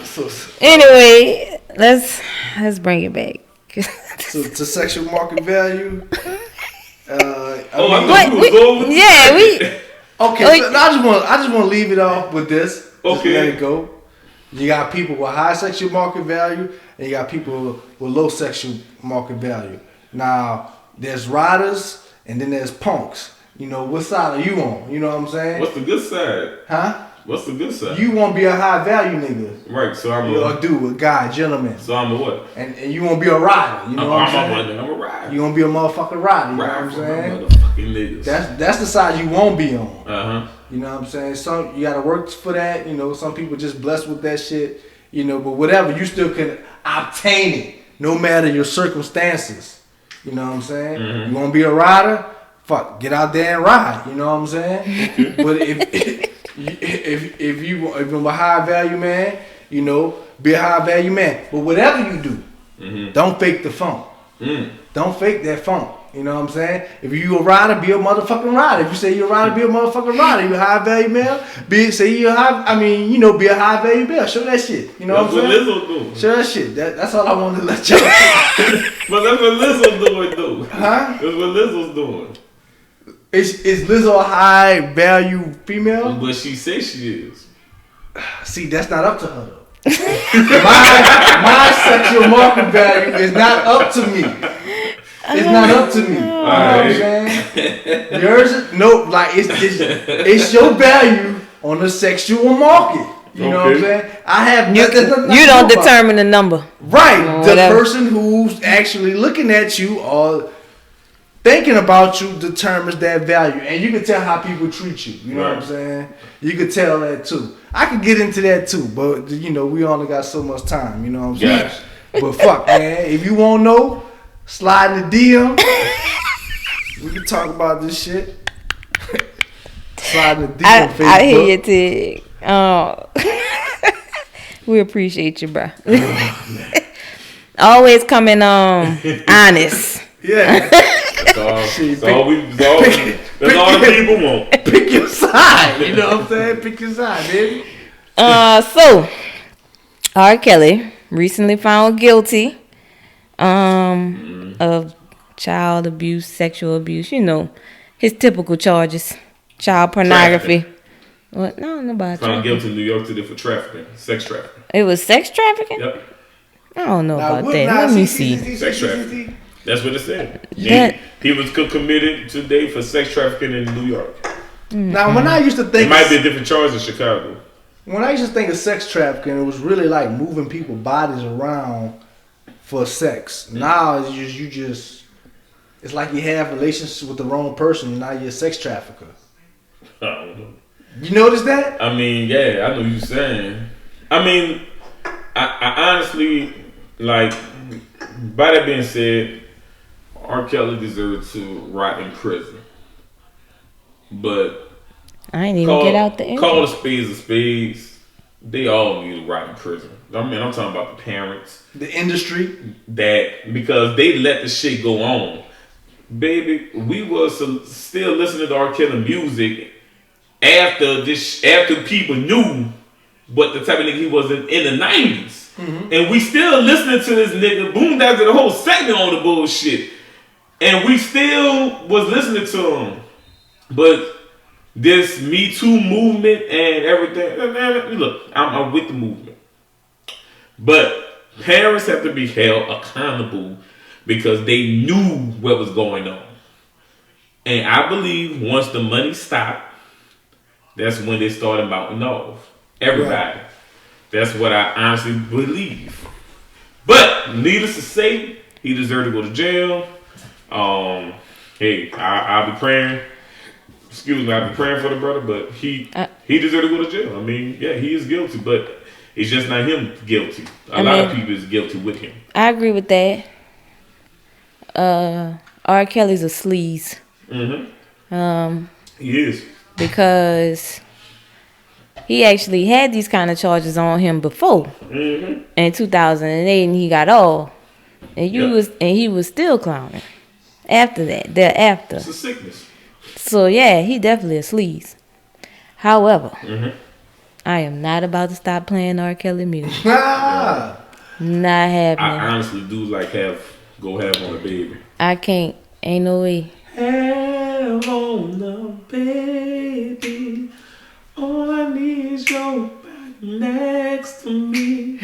So anyway, let's bring it back. So to sexual market value. Okay, so I just want to leave it off with this. Just let it go. You got people with high sexual market value, and you got people with low sexual market value. Now, there's riders, and then there's punks. You know, what side are you on? You know what I'm saying? What's the good side? Huh? What's the good side? You want to be a high value nigga. Right, so I'm a dude, a guy, gentleman. So I'm a what? And you want to be a rider. You know what I'm saying? I'm a rider. You want to be a motherfucking rider. You know what I'm saying? Motherfucking niggas. That's the side you won't be on. Uh-huh. You know what I'm saying? Some you gotta work for that. You know, some people just blessed with that shit. You know, but whatever, you still can obtain it no matter your circumstances. You know what I'm saying? Mm-hmm. You want to be a rider? Fuck, get out there and ride. You know what I'm saying? But if you're a high value man, you know, be a high value man. But whatever you do, don't fake the funk. Don't fake that funk. You know what I'm saying? If you a rider, be a motherfucking rider. If you say you're a rider, be a motherfucking rider. You a high value male, be a high value male. Show that shit. You know what I'm saying? That's what Lizzo doing. Show that shit. That's all I wanted to let y'all know. But that's what Lizzo's doing, though. Huh? That's what Lizzo's doing. Is Lizzo a high value female? But she says she is. See, that's not up to her though. my sexual market value is not up to me. It's not up to me. You know what I'm saying? Yours is it's your value on the sexual market. You know what I'm saying? I have you don't determine the number. Right. The person who's actually looking at you or thinking about you determines that value. And you can tell how people treat you. You know what I'm saying? You can tell that too. I could get into that too, but you know, we only got so much time, you know what I'm saying? Yes. But fuck, man, if you won't know, slide in the DM. We can talk about this shit. Slide in the DM. Facebook. I hear you, Tig. We appreciate you, bro. Always coming honest. Yeah. That's all the people want. Pick your side. You know what I'm saying? Pick your side, baby. So R. Kelly recently found guilty of child abuse, sexual abuse, you know, his typical charges. Child pornography. Trafficking. What? No, I don't know about Found guilty in New York City for trafficking. Sex trafficking. It was sex trafficking? Yep. I don't know about that. Let me see. Sex trafficking. That's what it said. He was committed today for sex trafficking in New York. Now, when I used to think... It might be a different charge in Chicago. When I used to think of sex trafficking, it was really like moving people's bodies around for sex. Now, you just... It's like you have relationships with the wrong person and now you're a sex trafficker. I don't know. You notice that? I mean, yeah, I know what you're saying. I mean, I honestly, like, by that being said, R. Kelly deserves to rot in prison. But I ain't even get out the interview. Call the spades of spades. They all need to rot in prison. I mean, I'm talking about the parents. The industry. Because they let the shit go on. Baby, we was still listening to R. Kelly music after people knew what the type of nigga he was in the 90s. And we still listening to this nigga. Boondocks did a whole segment on the bullshit. And we still was listening to him. But this Me Too movement and everything, look, I'm with the movement. But parents have to be held accountable because they knew what was going on. And I believe once the money stopped, that's when they started mouthing off. Everybody. Right. That's what I honestly believe. But needless to say, he deserved to go to jail. Hey, I'll be praying. Excuse me, I'll be praying for the brother, but he deserved to go to jail. I mean, yeah, he is guilty, but it's just not him guilty. A lot of people is guilty with him. I agree with that. R. Kelly's a sleaze. He is. Because he actually had these kind of charges on him before. In 2008, and he got off. And he was still clowning after that. Thereafter. It's a sickness. So yeah, he definitely a sleaze. However, I am not about to stop playing R. Kelly music. Not happening. I honestly do like go have on a baby. I can't. Ain't no way. Have on a baby. All I need is your body next to me.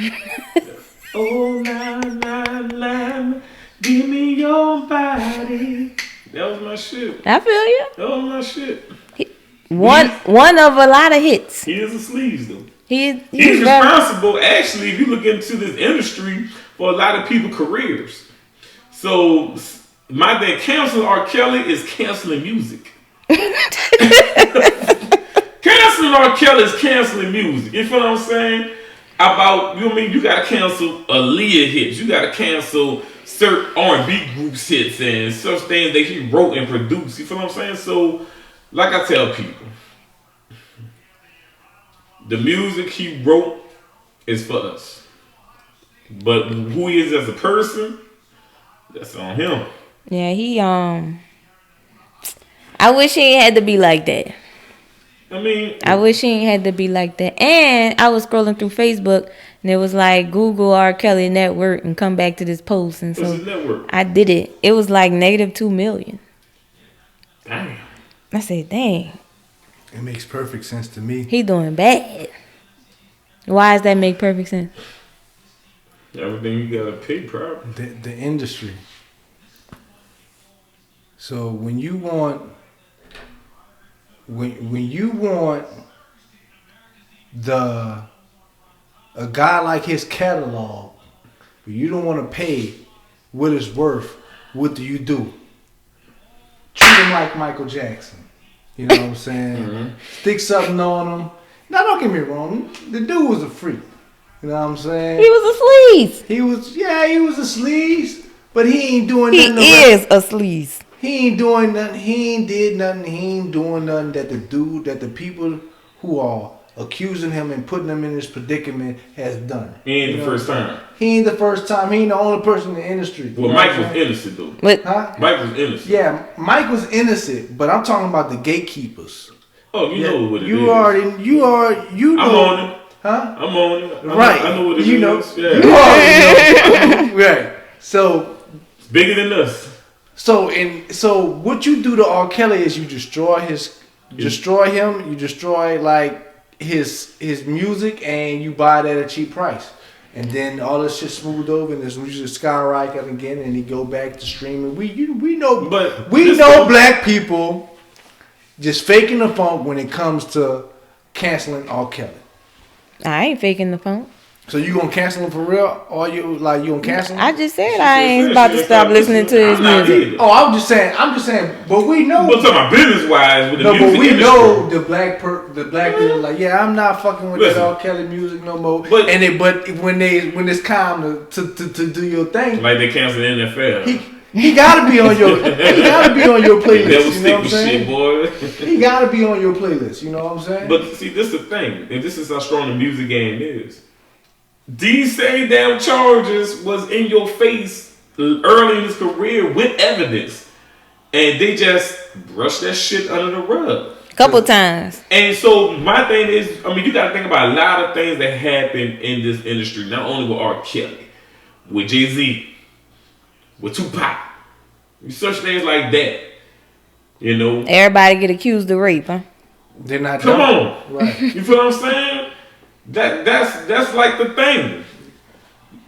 Oh, nah, give me your body. That was my shit. I feel you. That was my shit. One of a lot of hits. He is a sleaze, though. He's responsible, actually, if you look into this industry, for a lot of people's careers. So, my dad canceling R. Kelly is canceling music. Canceling R. Kelly is canceling music. You feel what I'm saying? You gotta cancel Aaliyah hits. You gotta cancel certain R&B groups hits and such things that he wrote and produced. You feel what I'm saying? So, like I tell people, the music he wrote is for us. But who he is as a person, that's on him. Yeah, I wish he ain't had to be like that. I wish he ain't had to be like that. And I was scrolling through Facebook and it was like Google R. Kelly network and come back to this post. And what's his network? I did it. It was like -2 million. Damn. I said, dang. It makes perfect sense to me. He doing bad. Why does that make perfect sense? Everything you gotta pay, probably. The industry. So when you want a guy like his catalog, but you don't want to pay what it's worth, what do? Treat him like Michael Jackson. You know what I'm saying? Stick something on him. Now don't get me wrong, the dude was a freak. You know what I'm saying? He was a sleaze. He was a sleaze, but he ain't doing nothing. He is a sleaze. He ain't doing nothing. He ain't did nothing. He ain't doing nothing that the people who are accusing him and putting him in this predicament has done. He ain't the first time. He ain't the first time. He ain't the only person in the industry. Well, Mike was innocent though. Mike was innocent. Yeah, Mike was innocent, but I'm talking about the gatekeepers. Oh, you know what it is. You know. I'm on it. Huh? I'm on it. Right. I know what it is. Yeah. You already know. Right. So it's bigger than us. So what you do to R. Kelly is you destroy him, you destroy like his music, and you buy it at a cheap price. And then all this shit smoothed over and this music skyrocket again, and he go back to streaming. We know black people just faking the funk when it comes to canceling R. Kelly. I ain't faking the funk. So you gonna cancel him for real, or you gonna cancel him? I just said I ain't about to stop listening to his music. Oh, I'm just saying. But we know. But talking about business wise with the music but we industry. know the black people like, yeah, I'm not fucking with that R. Kelly music no more. But when it's time to do your thing, like they canceled the NFL. He gotta be on your playlist. Never you stick know what I'm with saying? shit, boy. He gotta be on your playlist. You know what I'm saying? But see, this is the thing, and this is how strong the music game is. These same damn charges was in your face early in his career with evidence, and they just brushed that shit under the rug. Couple times. And so my thing is, I mean, you got to think about a lot of things that happen in this industry. Not only with R. Kelly, with Jay-Z, with Tupac, such things like that. You know, everybody get accused of rape, huh? They're not. Come on, right? You feel what I'm saying? That's like the thing.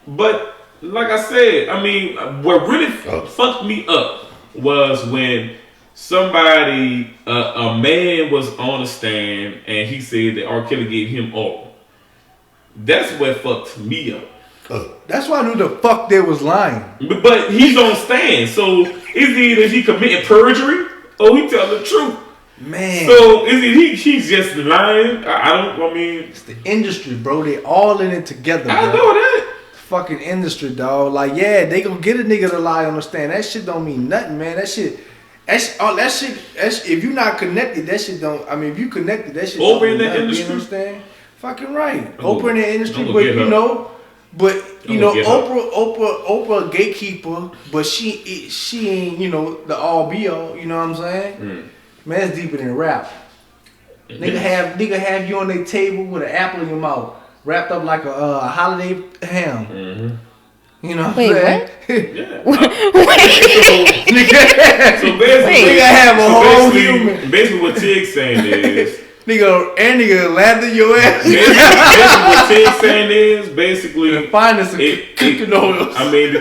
But like I said, I mean, what really fucked me up was when somebody, a man was on the stand and he said that R. Kelly gave him all. That's what fucked me up. That's why I knew the fuck they was lying. But he's on stand, so it's either he committing perjury or he tell the truth. Man. So is it he's just lying? I mean, it's the industry, bro. They all in it together. I bro. know that. Fucking industry, dog. Like, yeah, they gonna get a nigga to lie on the stand. That shit don't mean nothing, man. That shit. If you not connected, that shit don't. I mean, if you connected, that shit. Over in the nothing, industry. You understand? Fucking right. Oprah in the industry, but Oprah a gatekeeper, but she ain't the all be all. You know what I'm saying? Man, it's deeper than rap. Nigga have you on their table with an apple in your mouth, wrapped up like a holiday ham. Mm-hmm. You know what Wait, I'm saying? Yeah. So basically, nigga have a whole human. Basically, what Tig's saying is, nigga lather your ass. Basically, what Tig's saying is basically find us some cooking oils. I mean,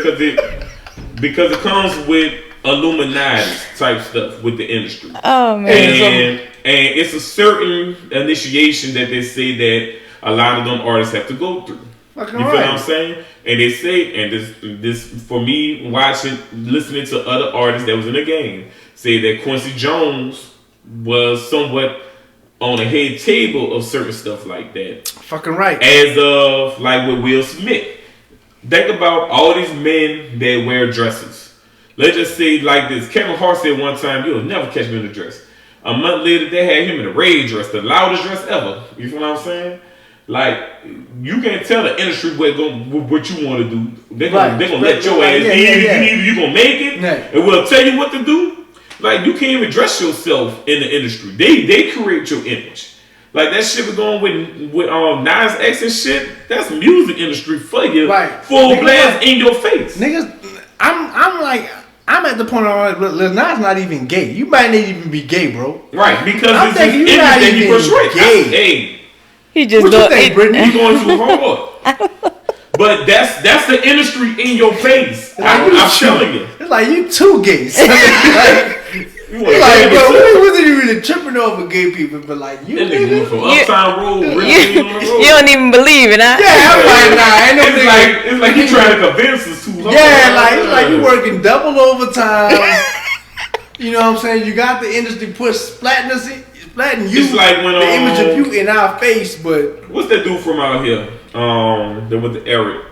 because it comes with Illuminati type stuff with the industry. Oh man! And it's a certain initiation that they say that a lot of them artists have to go through. You feel what I'm saying? And they say, and this for me listening to other artists that was in the game, say that Quincy Jones was somewhat on a head table of certain stuff like that. Fucking right. As of like with Will Smith. Think about all these men that wear dresses. Let's just say like this. Kevin Hart said one time, "You'll never catch me in a dress." A month later, they had him in a raid dress, the loudest dress ever. You feel what I'm saying? Like, you can't tell the industry what you want to do. They're gonna let your ass either you gonna make it, and we'll tell you what to do. Like, you can't even dress yourself in the industry. They create your image. Like that shit was going with Nas X and shit. That's music industry for you, right? Full blast in your face, niggas. I'm at the point of Lil Nas not even gay. You might not even be gay, bro. Right, because I'm thinking you not even gay. Hey, he just what you think, Brittany? You going too hard. But that's the industry in your face. I'm telling you. It's like you too gay. Like, bro, we wasn't really tripping over gay people, but like you nigga from Uptown Road, really on the road. You don't even believe it, huh? Yeah, I'm like, nah, ain't no it's like you trying to convince us too hard. Yeah, like it's like you working double overtime. You know what I'm saying? You got the industry splatting you. It's like when the image of you in our face, but what's that dude from out here? That with the Eric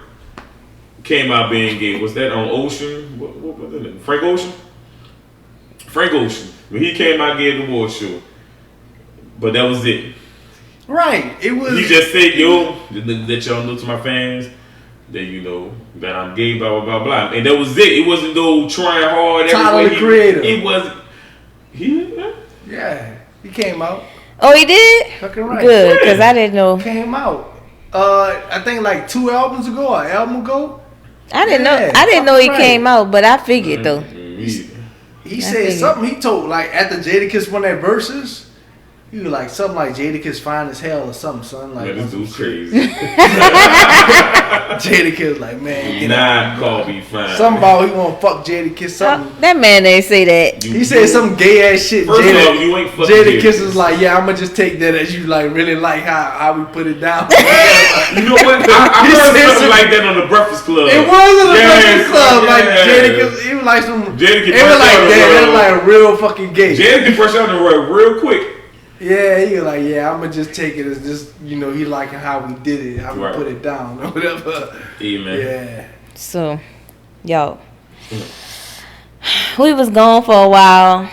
came out being gay. Was that on Ocean? What was it? Frank Ocean. When he came out, gave the award show, but that was it. Right, it was. He just said, "Yo, let y'all know to my fans that that I'm gay, blah blah blah blah," and that was it. It wasn't no trying hard. Tyler the Creator. It was. Yeah, he came out. Oh, he did. Fucking right. Good, because I didn't know. Came out. I think like 2 albums ago, or an album ago. I didn't know he came out, but I figured though. He said something. He told like after Jadakiss won that verses, he was like something like Jadakiss fine as hell or something, son. Like this dude's crazy. Jadakiss like man, nah, call me fine. Something about he want to fuck Jadakiss something. That man ain't say that. He said some gay ass shit. First of all, you ain't fucking Jadakiss is like, yeah, I'm gonna just take that as you like really like how we put it down. You know what? I heard something like that on the Breakfast Club. It was on the Breakfast Club. Like Jadakiss, it was like some. Jadakiss, it was like that. It was like real fucking gay. Jadakiss fresh out the road real quick. Yeah, he was like, yeah, I'm gonna just take it as just, he liking how we did it, how we put it down or whatever. Yeah, man. Yeah. So, yo, we was gone for a while.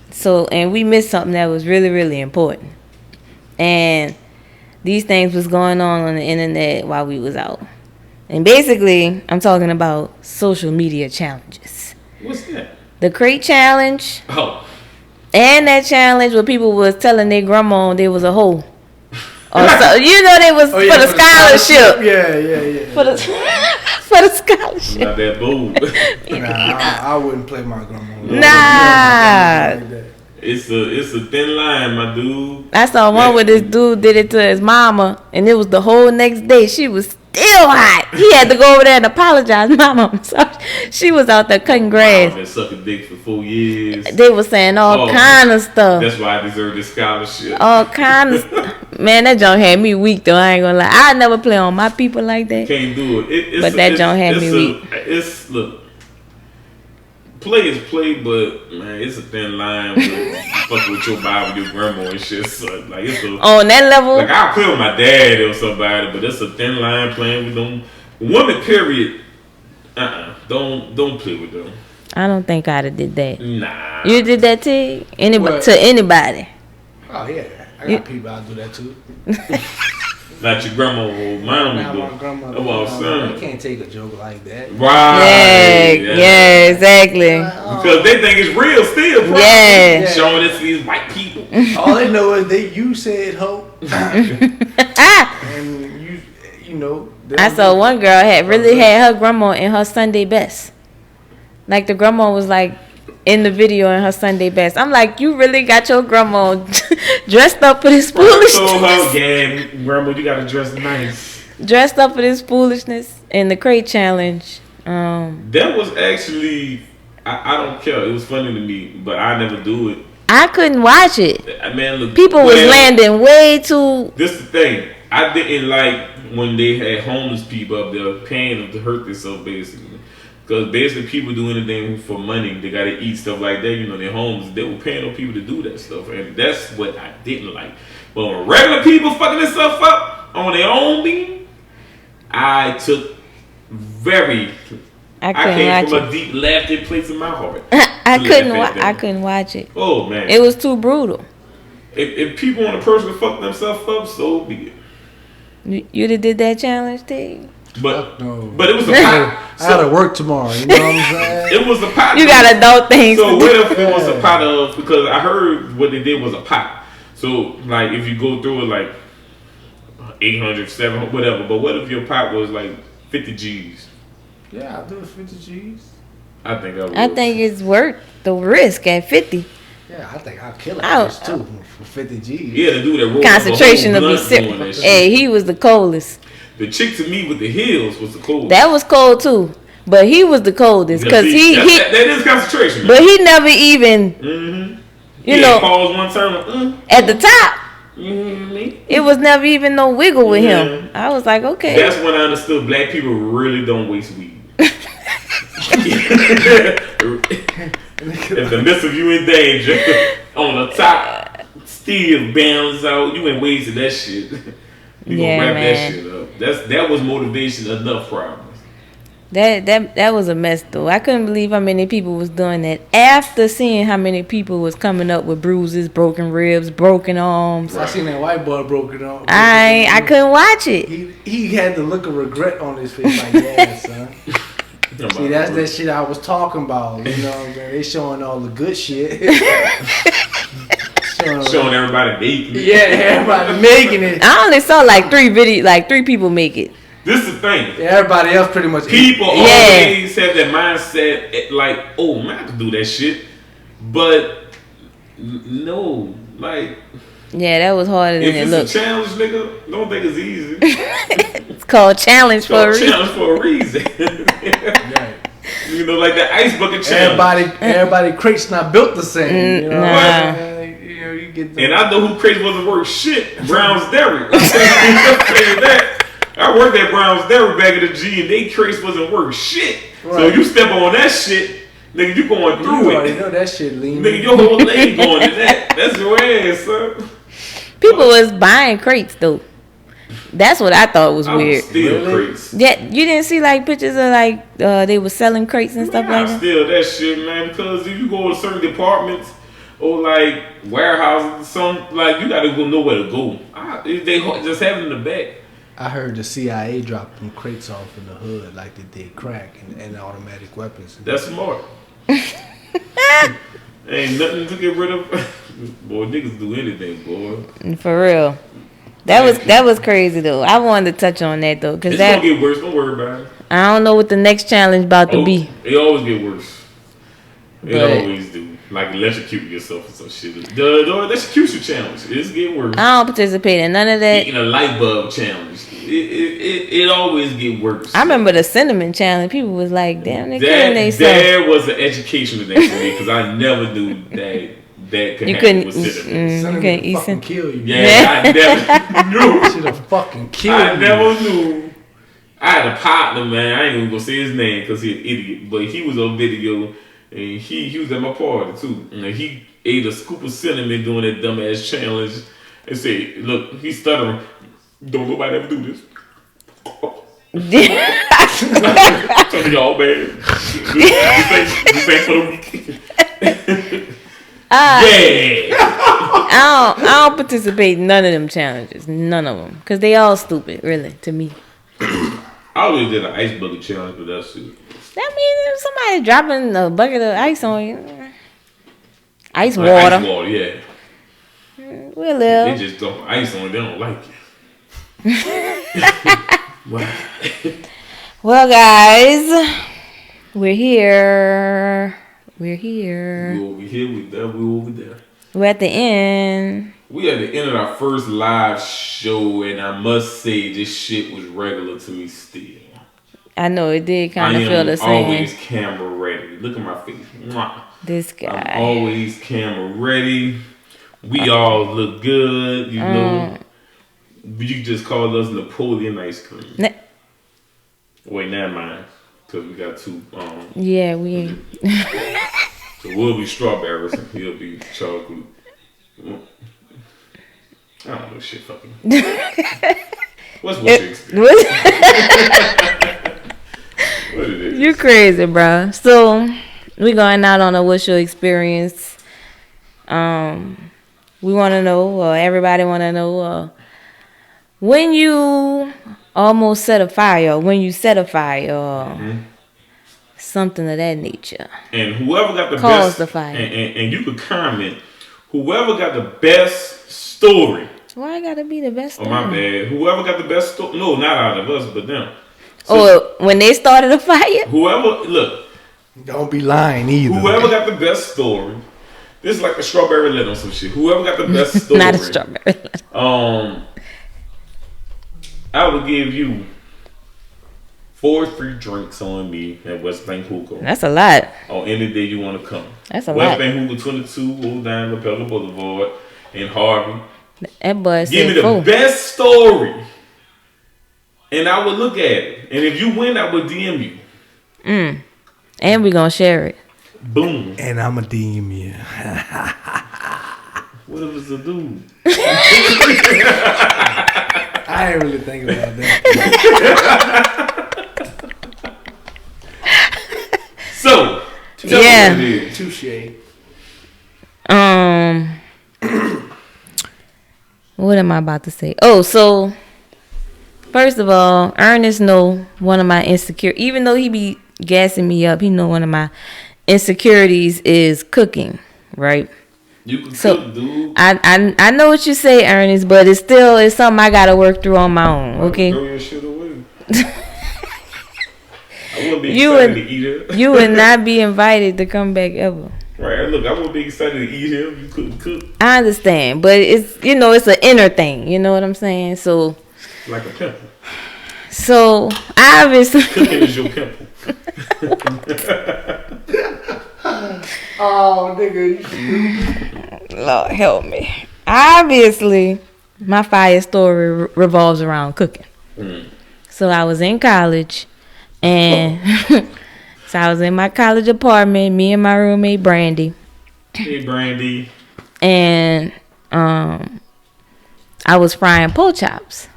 So, and we missed something that was really, really important. And these things was going on the internet while we was out. And basically, I'm talking about social media challenges. What's that? The Crate Challenge. Oh. And that challenge where people was telling their grandma they was a hoe. Or so, you know, they was for the scholarship. Yeah. For the for the scholarship. Not that bold. Nah, I wouldn't play my grandma. Nah. It's a thin line, my dude. I saw one where this dude did it to his mama, and it was the whole next day. She was still hot. He had to go over there and apologize. Mama, I'm sorry. She was out there cutting grass. I've been sucking dick for 4 years. They were saying all kind of stuff. That's why I deserve this scholarship. All kind of stuff. Man, that junk had me weak though. I ain't gonna lie. I never play on my people like that. Can't do it. But that junk had me weak. Look. Play is play, but man, it's a thin line with fucking with your Bible, your grandma and shit. So, like it's on that level. Like I'll play with my dad or somebody, but it's a thin line playing with them women. Period. Don't play with them. I don't think I'd have did that. Nah. You did that to anybody? To anybody? Oh yeah, I got people I'll do that too. Not your grandma or mine would do. My grandma. Oh, son. You can't take a joke like that. Right. Yeah, exactly. Because they think it's real still. Probably. Yeah. Showing it to these white people. All they know is you said hope. And you know. I saw one girl had her grandma in her Sunday best. Like the grandma was like in the video in her Sunday best. I'm like, you really got your grandma dressed up for this foolishness? Yeah, grandma, you gotta dress nice. Dressed up for this foolishness in the crate challenge. That was actually, I don't care. It was funny to me, but I never do it. I couldn't watch it. Man, look, people was landing way too. This the thing. I didn't like when they had homeless people up there paying them to hurt themselves, basically. Because basically people do anything for money. They got to eat, stuff like that. You know, they're homeless. They were paying those people to do that stuff. And that's what I didn't like. But when regular people fucking themselves up on their own being, I took I came from a deep laughter place in my heart. I couldn't watch it. Oh, man. It was too brutal. If people want a person to fuck themselves up, so be it. You did that challenge, T? But no. But it was a pot. I had to work tomorrow. You know what I'm saying? It was a pot. You got adult things. So what if it was a pot of? Because I heard what they did was a pot. So like if you go through it like 800, 700, whatever. But what if your pot was like 50 G's? Yeah, I'll do it 50 G's. I think I would. I think it's worth the risk at 50. Yeah, I think I'll kill it too for 50 G's. Yeah, the dude that rolled concentration to be sick. Hey, he was the coldest. The chick to me with the heels was the coldest. That was cold too, but he was the coldest because that is concentration. But he never even, you know, pause one time at the top. It was never even no wiggle with him. I was like, okay. That's when I understood black people really don't waste weed. If the midst of you in danger, on the top, still balance out, you ain't wasting that shit. You gonna wrap that shit up. That was motivation enough problems. That was a mess though. I couldn't believe how many people was doing that after seeing how many people was coming up with bruises, broken ribs, broken arms. I seen that white boy broken arm. I couldn't watch it. He had the look of regret on his face, like, yeah, son. See, that's that shit I was talking about. You know what I'm saying? They showing all the good shit. Showing everybody making it. Yeah, everybody making it. I only saw like 3 people make it. This is the thing. Yeah, everybody else pretty much. People always have that mindset, like, oh man, I can do that shit, but no, like. Yeah, that was harder than it looked. If it's a challenge, nigga, don't think it's easy. It's called challenge for a reason. Challenge for a reason. Right. You know, like the ice bucket challenge. Everybody crates not built the same. You know, you get and I know who crates wasn't worth shit. Brown's Dairy. I'll tell you that. I worked at Brown's Dairy back in the G, and they crates wasn't worth shit. Right. So you step on that shit, nigga, you going through it. You already know that shit, lean. Nigga, your whole leg going to that. That's your ass, son. People was buying crates though. That's what I thought was weird. Steal crates. Yeah, you didn't see like pictures of like they were selling crates and stuff like that. Steal that shit, man. Because if you go to certain departments or like warehouses, some like you gotta go know where to go. They just have it in the back. I heard the CIA dropped them crates off in the hood like they did crack and automatic weapons. That's smart. Ain't nothing to get rid of. Boy, niggas do anything, boy. For real. That was crazy though. I wanted to touch on that though, cause it's gonna get worse. Don't worry about it. I don't know what the next challenge about to be. It always get worse. It always do. Like electrocute yourself or some shit. The electrocution challenge. It's getting worse. I don't participate in none of that. Eating a light bulb challenge. It always get worse. I remember the cinnamon challenge. People was like, "Damn, they killing themselves." There was an educational thing for me because I never knew that could happen with cinnamon. Cinnamon you couldn't eat fucking kill you. Yeah, I never knew. Should have fucking killed I you. never knew. I had a partner, man. I ain't even gonna say his name because he's an idiot, but he was on video and he was at my party too. And he ate a scoop of cinnamon doing that dumbass challenge and said, "Look, he's stuttering. Don't nobody ever do this." Some of y'all bad. This ain't for the week. Yeah. I don't participate in none of them challenges. None of them. Because they all stupid, really, to me. I always did an ice bucket challenge, but that's it. That means if somebody dropping a bucket of ice on you. Ice Like water. Ice water, yeah. We'll live. They just dump ice on it. They don't like it. Wow. Well, guys, we're here. We're here. We over here, we there, we over there. We're at the end. We at the end of our first live show, and I must say this shit was regular to me still. I know it did kind of feel the same. I am always camera ready. Look at my face. Mwah. This guy. I'm always camera ready. We all look good, you know. You just called us Napoleon ice cream. Wait, never mind. Because we got two. Yeah, we. So we'll be strawberries and he'll be chocolate. I don't know shit fucking. What's your experience? What it is? You crazy, bro. So we going out on a what's your experience. We want to know, everybody want to know, when you almost set a fire, when you set a fire, something of that nature. And whoever got the caused best, the fire. And you could comment, whoever got the best story. Why I gotta be the best story? Oh, my bad. Whoever got the best story. No, not out of us, but them. So, when they started a fire? Whoever, look. Don't be lying either. Whoever got the best story. This is like a strawberry letter or some shit. Whoever got the best story. Not a strawberry letter. I would give you 4 free drinks on me at West Bank Hookah. That's a lot. On any day you want to come. That's a West lot. Bank Hookah 22, Old Dime, Lapella Boulevard in Harvey. That boy Give me said the best story. And I would look at it. And if you win, I would DM you. And we gonna share it. Boom. And I'ma DM you. What if it's a dude? I ain't really thinking about that. So, tell me what it is. Touche. What am I about to say? Oh, so first of all, Ernest know one of my even though he be gassing me up, he know one of my insecurities is cooking, right? You can So cook, dude. I know what you say, Ernest, but it's something I gotta work through on my own. Okay. Throw your shit away. I wouldn't be You excited would- to eat it. You would not be invited to come back ever. Right, look, I wouldn't be excited to eat him. You couldn't cook. I understand, but it's it's an inner thing. You know what I'm saying? So Like a pimple. Obviously, Cooking is your pimple. Oh, nigga. Lord help me. Obviously, my fire story revolves around cooking. So I was in college, and so I was in my college apartment. Me and my roommate Brandy. Hey, Brandy. And I was frying pork chops.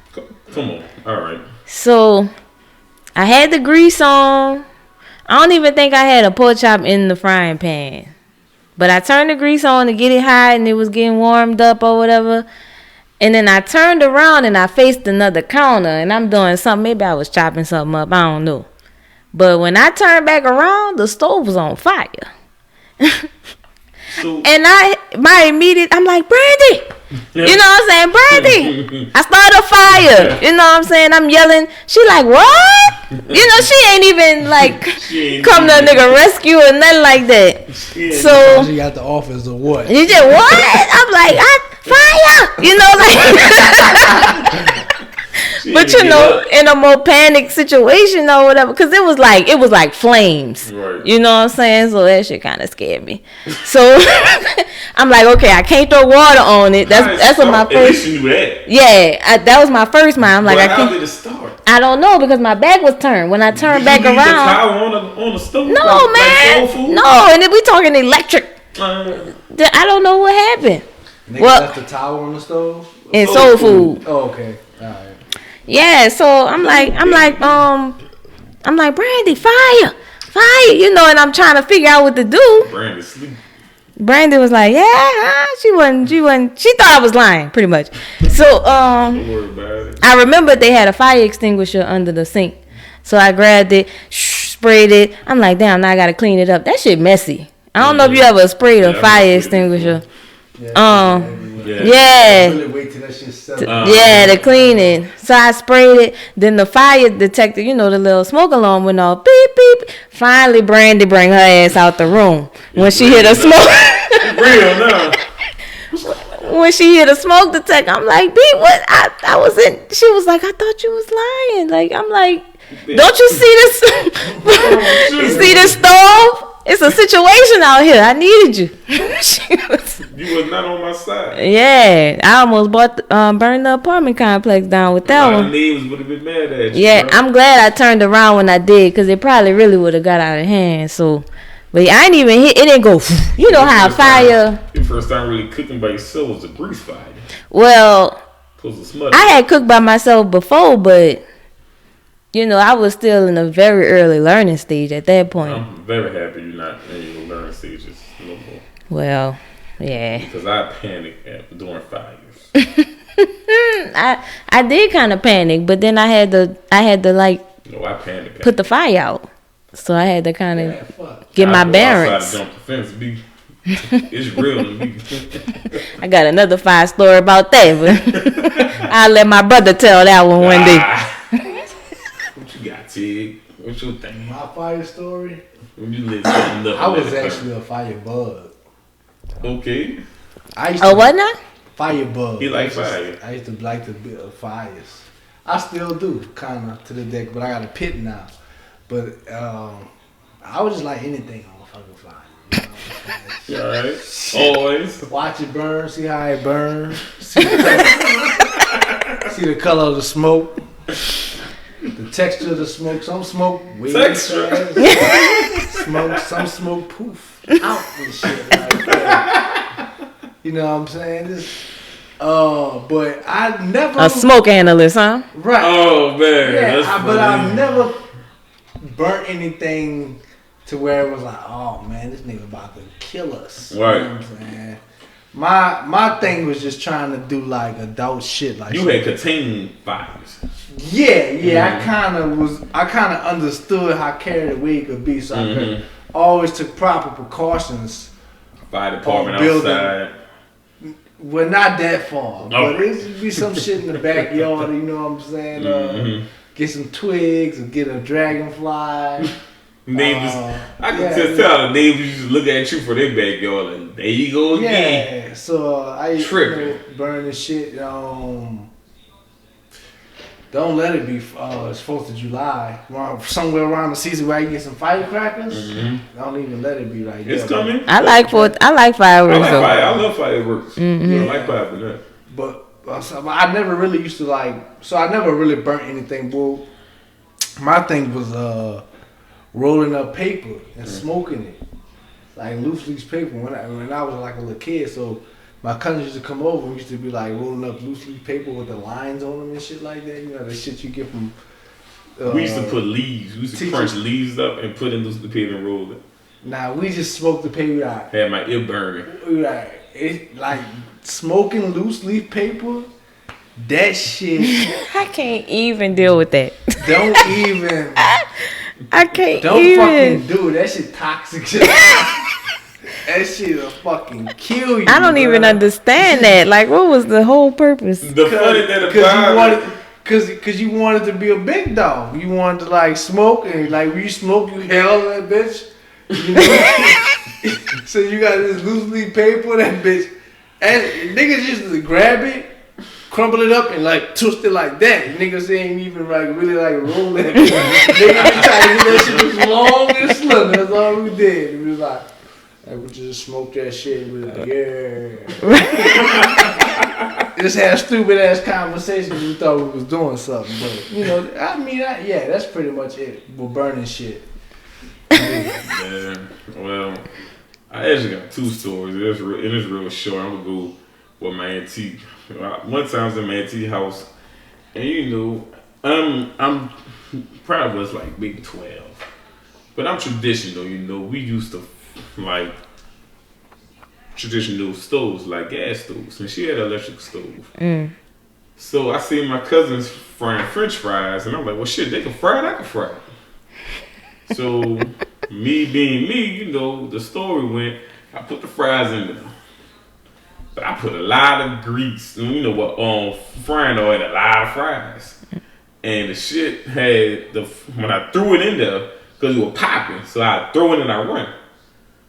Come on. All right. So I had the grease on. I don't even think I had a pork chop in the frying pan. But I turned the grease on to get it hot and it was getting warmed up or whatever. And then I turned around and I faced another counter and I'm doing something. Maybe I was chopping something up. I don't know. But when I turned back around, the stove was on fire. So my immediate, I'm like, Brandy. You know what I'm saying? Brandy. I started a fire. You know what I'm saying? I'm yelling. She like, what? You know, she ain't even like come to a nigga rescue or nothing like that. So she got the office or what? You just what? I'm like, fire. You know, like. But you know, in a more panic situation or whatever, because it was like flames. Right. You know what I'm saying? So that shit kind of scared me. So I'm like, okay, I can't throw water on it. That's what my first. Yeah, that was my first mind. I'm like, I can't. How did it start? I don't know because my back was turned. When I turned back around. The towel on the stove? No, man. Like soul food? No, and then we talking electric. I don't know what happened. Nigga left the towel on the stove. And soul food. Oh, okay. All right. Yeah, so I'm like, Brandy, fire, you know, and I'm trying to figure out what to do. Brandy sleep. Brandy was like, yeah, she thought I was lying, pretty much. So, Don't worry about it. I remember they had a fire extinguisher under the sink. So I grabbed it, sprayed it. I'm like, damn, now I gotta clean it up. That shit messy. I don't know if you ever sprayed a fire extinguisher. Yeah. Really wait till that shit settle. To clean it. So I sprayed it. Then the fire detector, you know, the little smoke alarm went off. Beep, beep. Finally, Brandy bring her ass out the room when she hit a smoke. Real now. When she hit a smoke detector, I'm like, B, what? I was in. She was like, I thought you was lying. Like, I'm like, don't you see this? You see this stove? It's a situation out here. I needed you. You was not on my side. Yeah, I almost burned the apartment complex down with that one. My neighbors would have been mad at you. Yeah, bro. I'm glad I turned around when I did because it probably really would have got out of hand. So, but I ain't even hit. It didn't go. You know how fire. Your first time really cooking by yourself was a grease fire. Well, I had cooked by myself before, but. You know, I was still in a very early learning stage at that point. I'm very happy you're not in your learning stages no more. Well, yeah. Because I panicked during fires. I did kind of panic, but then I had to like. No, I panicked. Put the fire out, so I had to kind of get my bearings. Jump the fence, B. It's real to me. I got another fire story about that, but I'll let my brother tell that one day. What you got, Tig? What you think? My fire story? When you lit something up. I was actually a fire bug. Okay. What now? Fire bug. He like fire. I used to like to build fires. I still do, kind of, to the deck, but I got a pit now. But I was just like anything on a fucking fire. You know what I'm saying? All right. Always. Watch it burn, see how it burns. See the color of the smoke. The texture of the smoke. Some smoke way texture. Smoke. Some smoke poof out and shit like that. You know what I'm saying? But I never a smoke analyst, huh? Right. Oh man. Yeah, but I've never burnt anything to where it was like, oh man, this nigga about to kill us. Right. You know what I'm saying? My thing was just trying to do like adult shit like you had contained fires. Yeah. I kind of understood how carried away it could be, so I always took proper precautions. Fire department outside. Well, not that far, but it would be some shit in the backyard. You know what I'm saying? Get some twigs or get a dragonfly. Neighbors, I can just tell the neighbors just look at you for their backyard and there you go again. Yeah, so I burn the shit. Don't let it be it's 4th of July. Somewhere around the season where you get some firecrackers. Don't even let it be like that. It's coming. I like fireworks. I love fireworks. I like fireworks. But I never really used to like. So I never really burnt anything. Well, my thing was rolling up paper and smoking it, like loose leaf paper. When I was like a little kid, so my cousins used to come over and used to be like rolling up loose leaf paper with the lines on them and shit like that. You know, the shit you get from. We used to put leaves. We used to crunch leaves up and put in loose leaf paper and roll it. Nah, we just smoked the paper out. Had my ear burning. Like smoking loose leaf paper. That shit. I can't even deal with that. Don't even. I can't Don't even. fucking do it. That shit toxic. That shit'll fucking kill you. I don't even understand that. Like, what was the whole purpose? The funny thing about it. Cause you wanted to be a big dog. You wanted to like smoke and like when you smoke you held that bitch. You know? So you got this loose leaf paper that bitch. And niggas used to grab it, crumble it up and like twist it like that. Niggas ain't even like really like roll that bitch. Niggas trying to get that shit as long and slender. That's all we did. We was like we just smoked that shit and we was like, yeah. Just had stupid ass conversations. We thought we was doing something, but you know, I mean, yeah, that's pretty much it. We're burning shit. Yeah. Well, I actually got 2 stories. It is real short. I'm gonna go with my auntie. One time I was in my auntie house, and you know, I'm probably was like maybe 12, but I'm traditional. You know, we used to like traditional stoves, like gas stoves, and she had an electric stove. So I seen my cousins frying French fries, and I'm like, well, shit, they can fry it, I can fry it. So me being me, you know, the story went, I put the fries in there, but I put a lot of grease, you know what, frying oil in a lot of fries, and the shit had when I threw it in there, because it was popping, so I throw it and I run.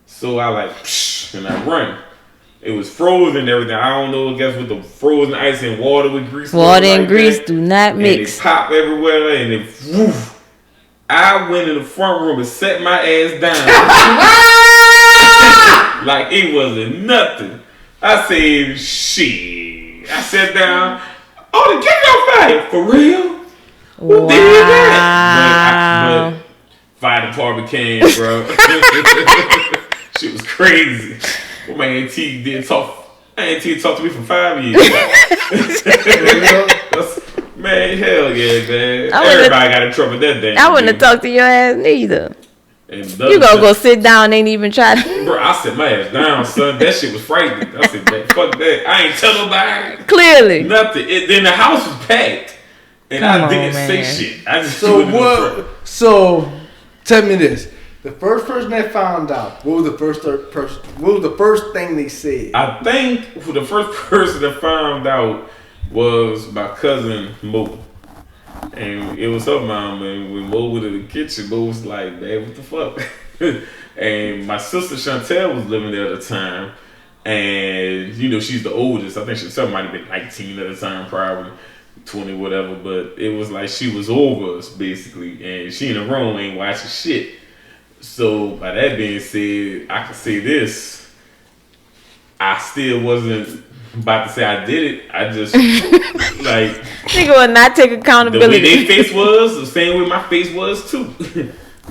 So I like, and I run. It was frozen and everything. I don't know, I guess with the frozen ice and water with grease. Water and grease do not mix. And it popped everywhere and it woof. I went in the front room and set my ass down. Like it wasn't nothing. I said, shit. I sat down. Oh, the kitchen on fire. For real? Who did that? But fire department came, bro. Shit was crazy. Well, my auntie didn't talk. My auntie talked to me for 5 years. Man, hell yeah, man. Everybody got in trouble that day. I wouldn't have talked to your ass neither. You gonna go sit down, ain't even try to. Bro, I set my ass down, son. That shit was frightening. I said, man, fuck that. I ain't tell nobody. Clearly. Nothing. Then the house was packed. And I didn't say shit. I just so what? So tell me this. The first person that found out, what was the first person? What was the first thing they said? I think the first person that found out was my cousin Mo, and it was her mom. And when Mo went to the kitchen, Mo was like, "Man, what the fuck?" And my sister Chantel was living there at the time, and you know she's the oldest. I think Chantel might have been 19 at the time, probably 20, whatever. But it was like she was over us basically, and she in the room ain't watching shit. So by that being said, I can say this: I still wasn't about to say I did it. I just like nigga would not take accountability. The way their face was the same way my face was too.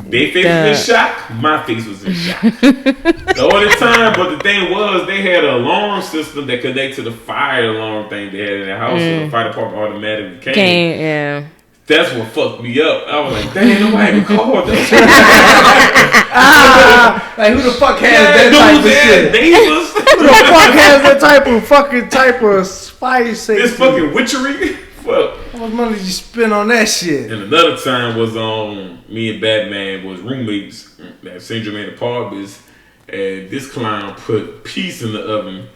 Their face was in shock. My face was in shock. The only time, but the thing was, they had an alarm system that connected to the fire alarm thing they had in their house. So the fire department automatically came. Yeah. That's what fucked me up. I was like, dang, nobody even called us. Like who the fuck has that type of shit? Neighbors. Who the fuck has that type of spice? This fucking witchery. Fuck. How much money did you spend on that shit? And another time was me and Batman was roommates at St. Germain Apartments, and this clown put peace in the oven,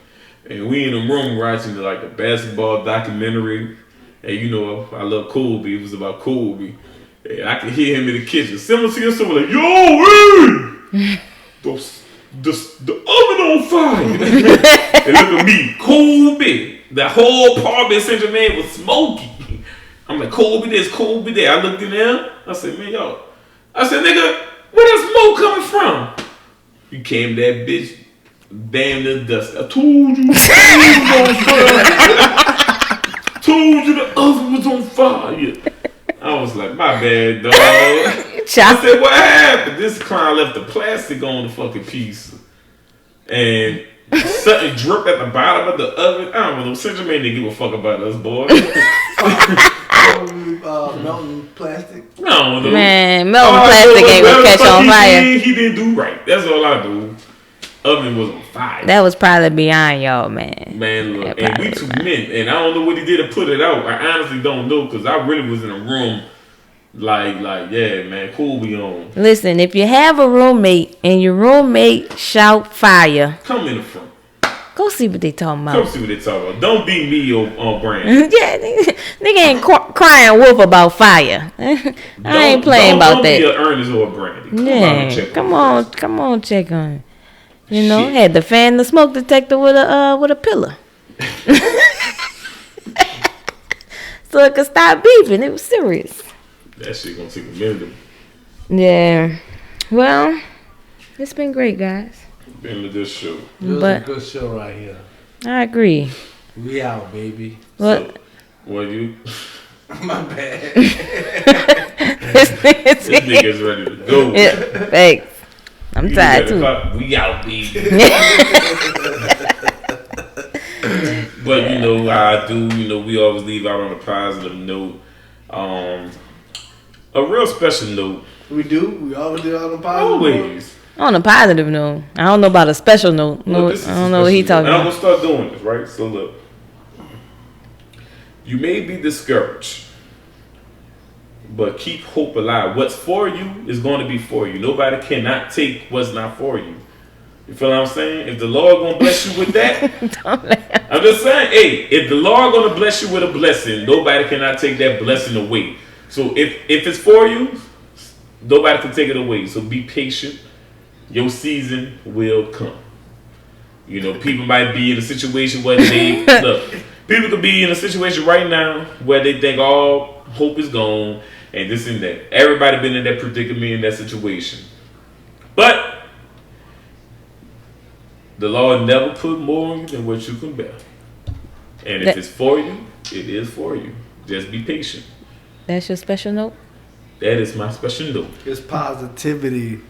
and we in the room watching the basketball documentary. And you know, I love Kobe. It was about Kobe. And I could hear him in the kitchen. Similar to yourself, like, yo, hey! The oven on fire. And look at me, Kobe. The whole apartment in St. Germain was smoky. I'm like, Kobe this, Kobe there. I looked in there. I said, man, yo. I said, nigga, where that smoke coming from? You came that bitch, damn the dust. I told you. Told you the oven was on fire. I was like, my bad, dog. I said, what happened? This clown left the plastic on the fucking piece. And something dripped at the bottom of the oven. I don't know. Central Man didn't give a fuck about us, boy. Melting plastic? No, man, melting plastic ain't gonna catch on fire. He didn't do right. That's all I do. Oven was on fire. That was probably beyond y'all, man. Man, look, and we 2 men, and I don't know what he did to put it out. I honestly don't know because I really was in a room Like, yeah, man, cool we on. Listen, if you have a roommate and your roommate shout fire, Come in the front. go see what they talking about. Come see what they talking about. Don't be me on brand. Yeah, nigga ain't crying wolf about fire. I ain't playing about that. Don't be a Ernest or a Brandy. Yeah, come on, check on it. You know, had to fan the smoke detector with a pillar, so it could stop beeping. It was serious. That shit gonna take a minute. Yeah, well, it's been great, guys. Been to this show. It was a good show right here. I agree. We out, baby. What? So, what you? My bad. This nigga's ready to go. Yeah, thanks. I'm tired too. We out, baby. But you know, I do. You know, we always leave out on a positive note. A real special note. We do. We always do on a positive note. Always. On a positive note. I don't know about a special note. No, Look, I don't know what he talking about. And I'm about. gonna start doing this, right? So look, you may be discouraged, but keep hope alive. What's for you is going to be for you. Nobody cannot take what's not for you. You feel what I'm saying? If the Lord gonna bless you with that, I'm just saying, hey, if the Lord gonna bless you with a blessing, nobody cannot take that blessing away. So if it's for you, nobody can take it away. So be patient. Your season will come. You know, people might be in a situation where they look. People could be in a situation right now where they think all hope is gone and this and that. Everybody been in that predicament, in that situation. But the Lord never put more on you than what you can bear. And if it's for you, it is for you. Just be patient. That's your special note? That is my special note. It's positivity.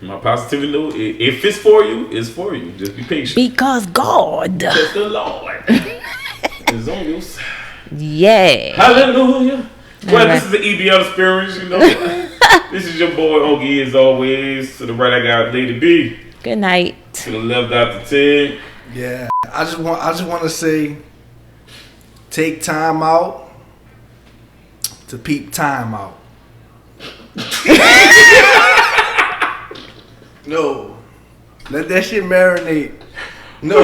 My positivity note, if it's for you, it's for you. Just be patient. Because God. Because the Lord is on your side. Yeah. Hallelujah. Well, right. This is the EBL experience, you know. This is your boy Ogie as always. To the right I got Lady B. Good night. To the left Dr. Ted. Yeah. I just want to say, take time out to peep time out. No. Let that shit marinate. No.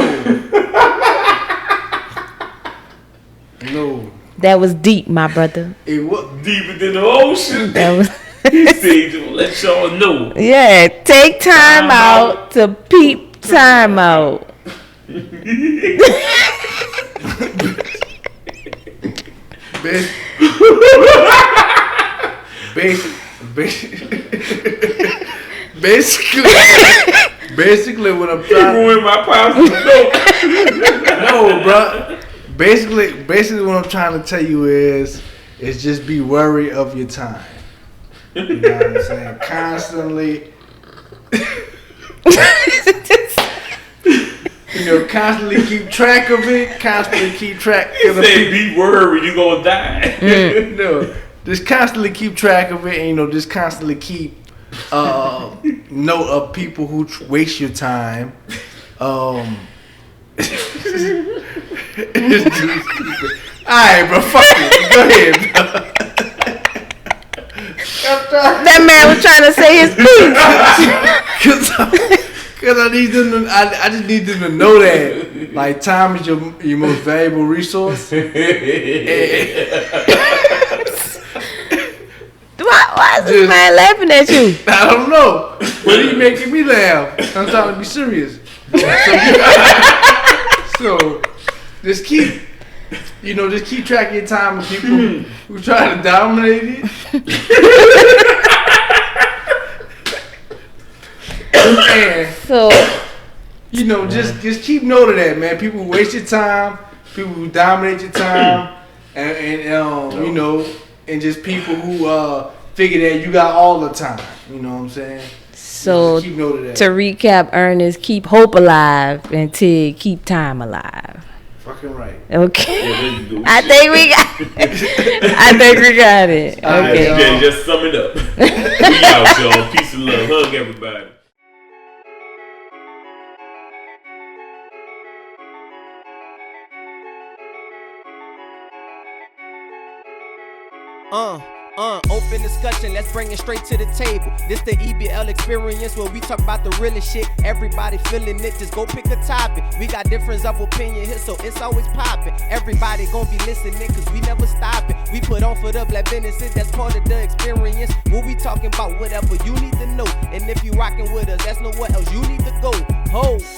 No. That was deep, my brother. It was Deeper than the ocean. That was. He said to let y'all know. Yeah, take time out to peep time out. Basically what I'm trying to ruin my positive note. No, bro. Basically what I'm trying to tell you is just be wary of your time. You know what I'm saying? Constantly constantly keep track of it. Constantly keep track of it. Say be worried, you gonna die. No, just constantly keep track of it, and just constantly keep note of people who waste your time. Alright, bro, fuck it. Go ahead, bro. That man was trying to say his piece. Cause I need them to, I just need them to know that like time is your most valuable resource. Why is this man laughing at you? I don't know, but he making me laugh. I'm trying to be serious. So just keep track of your time with people who try to dominate it. And So, just keep note of that, man. People who waste your time, people who dominate your time, and and just people who figure that you got all the time. You know what I'm saying? So keep note of that. To recap, Ernest, keep hope alive, and Tig, keep time alive. Fucking right. Okay. Yeah, I think we got it. Okay. Yeah, just sum it up. We out, y'all. Peace and love. Hug everybody. Open discussion, let's bring it straight to the table. This the EBL experience where we talk about the realest shit. Everybody feeling it, just go pick a topic. We got difference of opinion here, so it's always popping. Everybody gon' be listening, cause we never stopping. We put on for the black businesses, that's part of the experience. When we talking about whatever you need to know. And if you rockin' with us, that's nowhere else you need to go. Ho!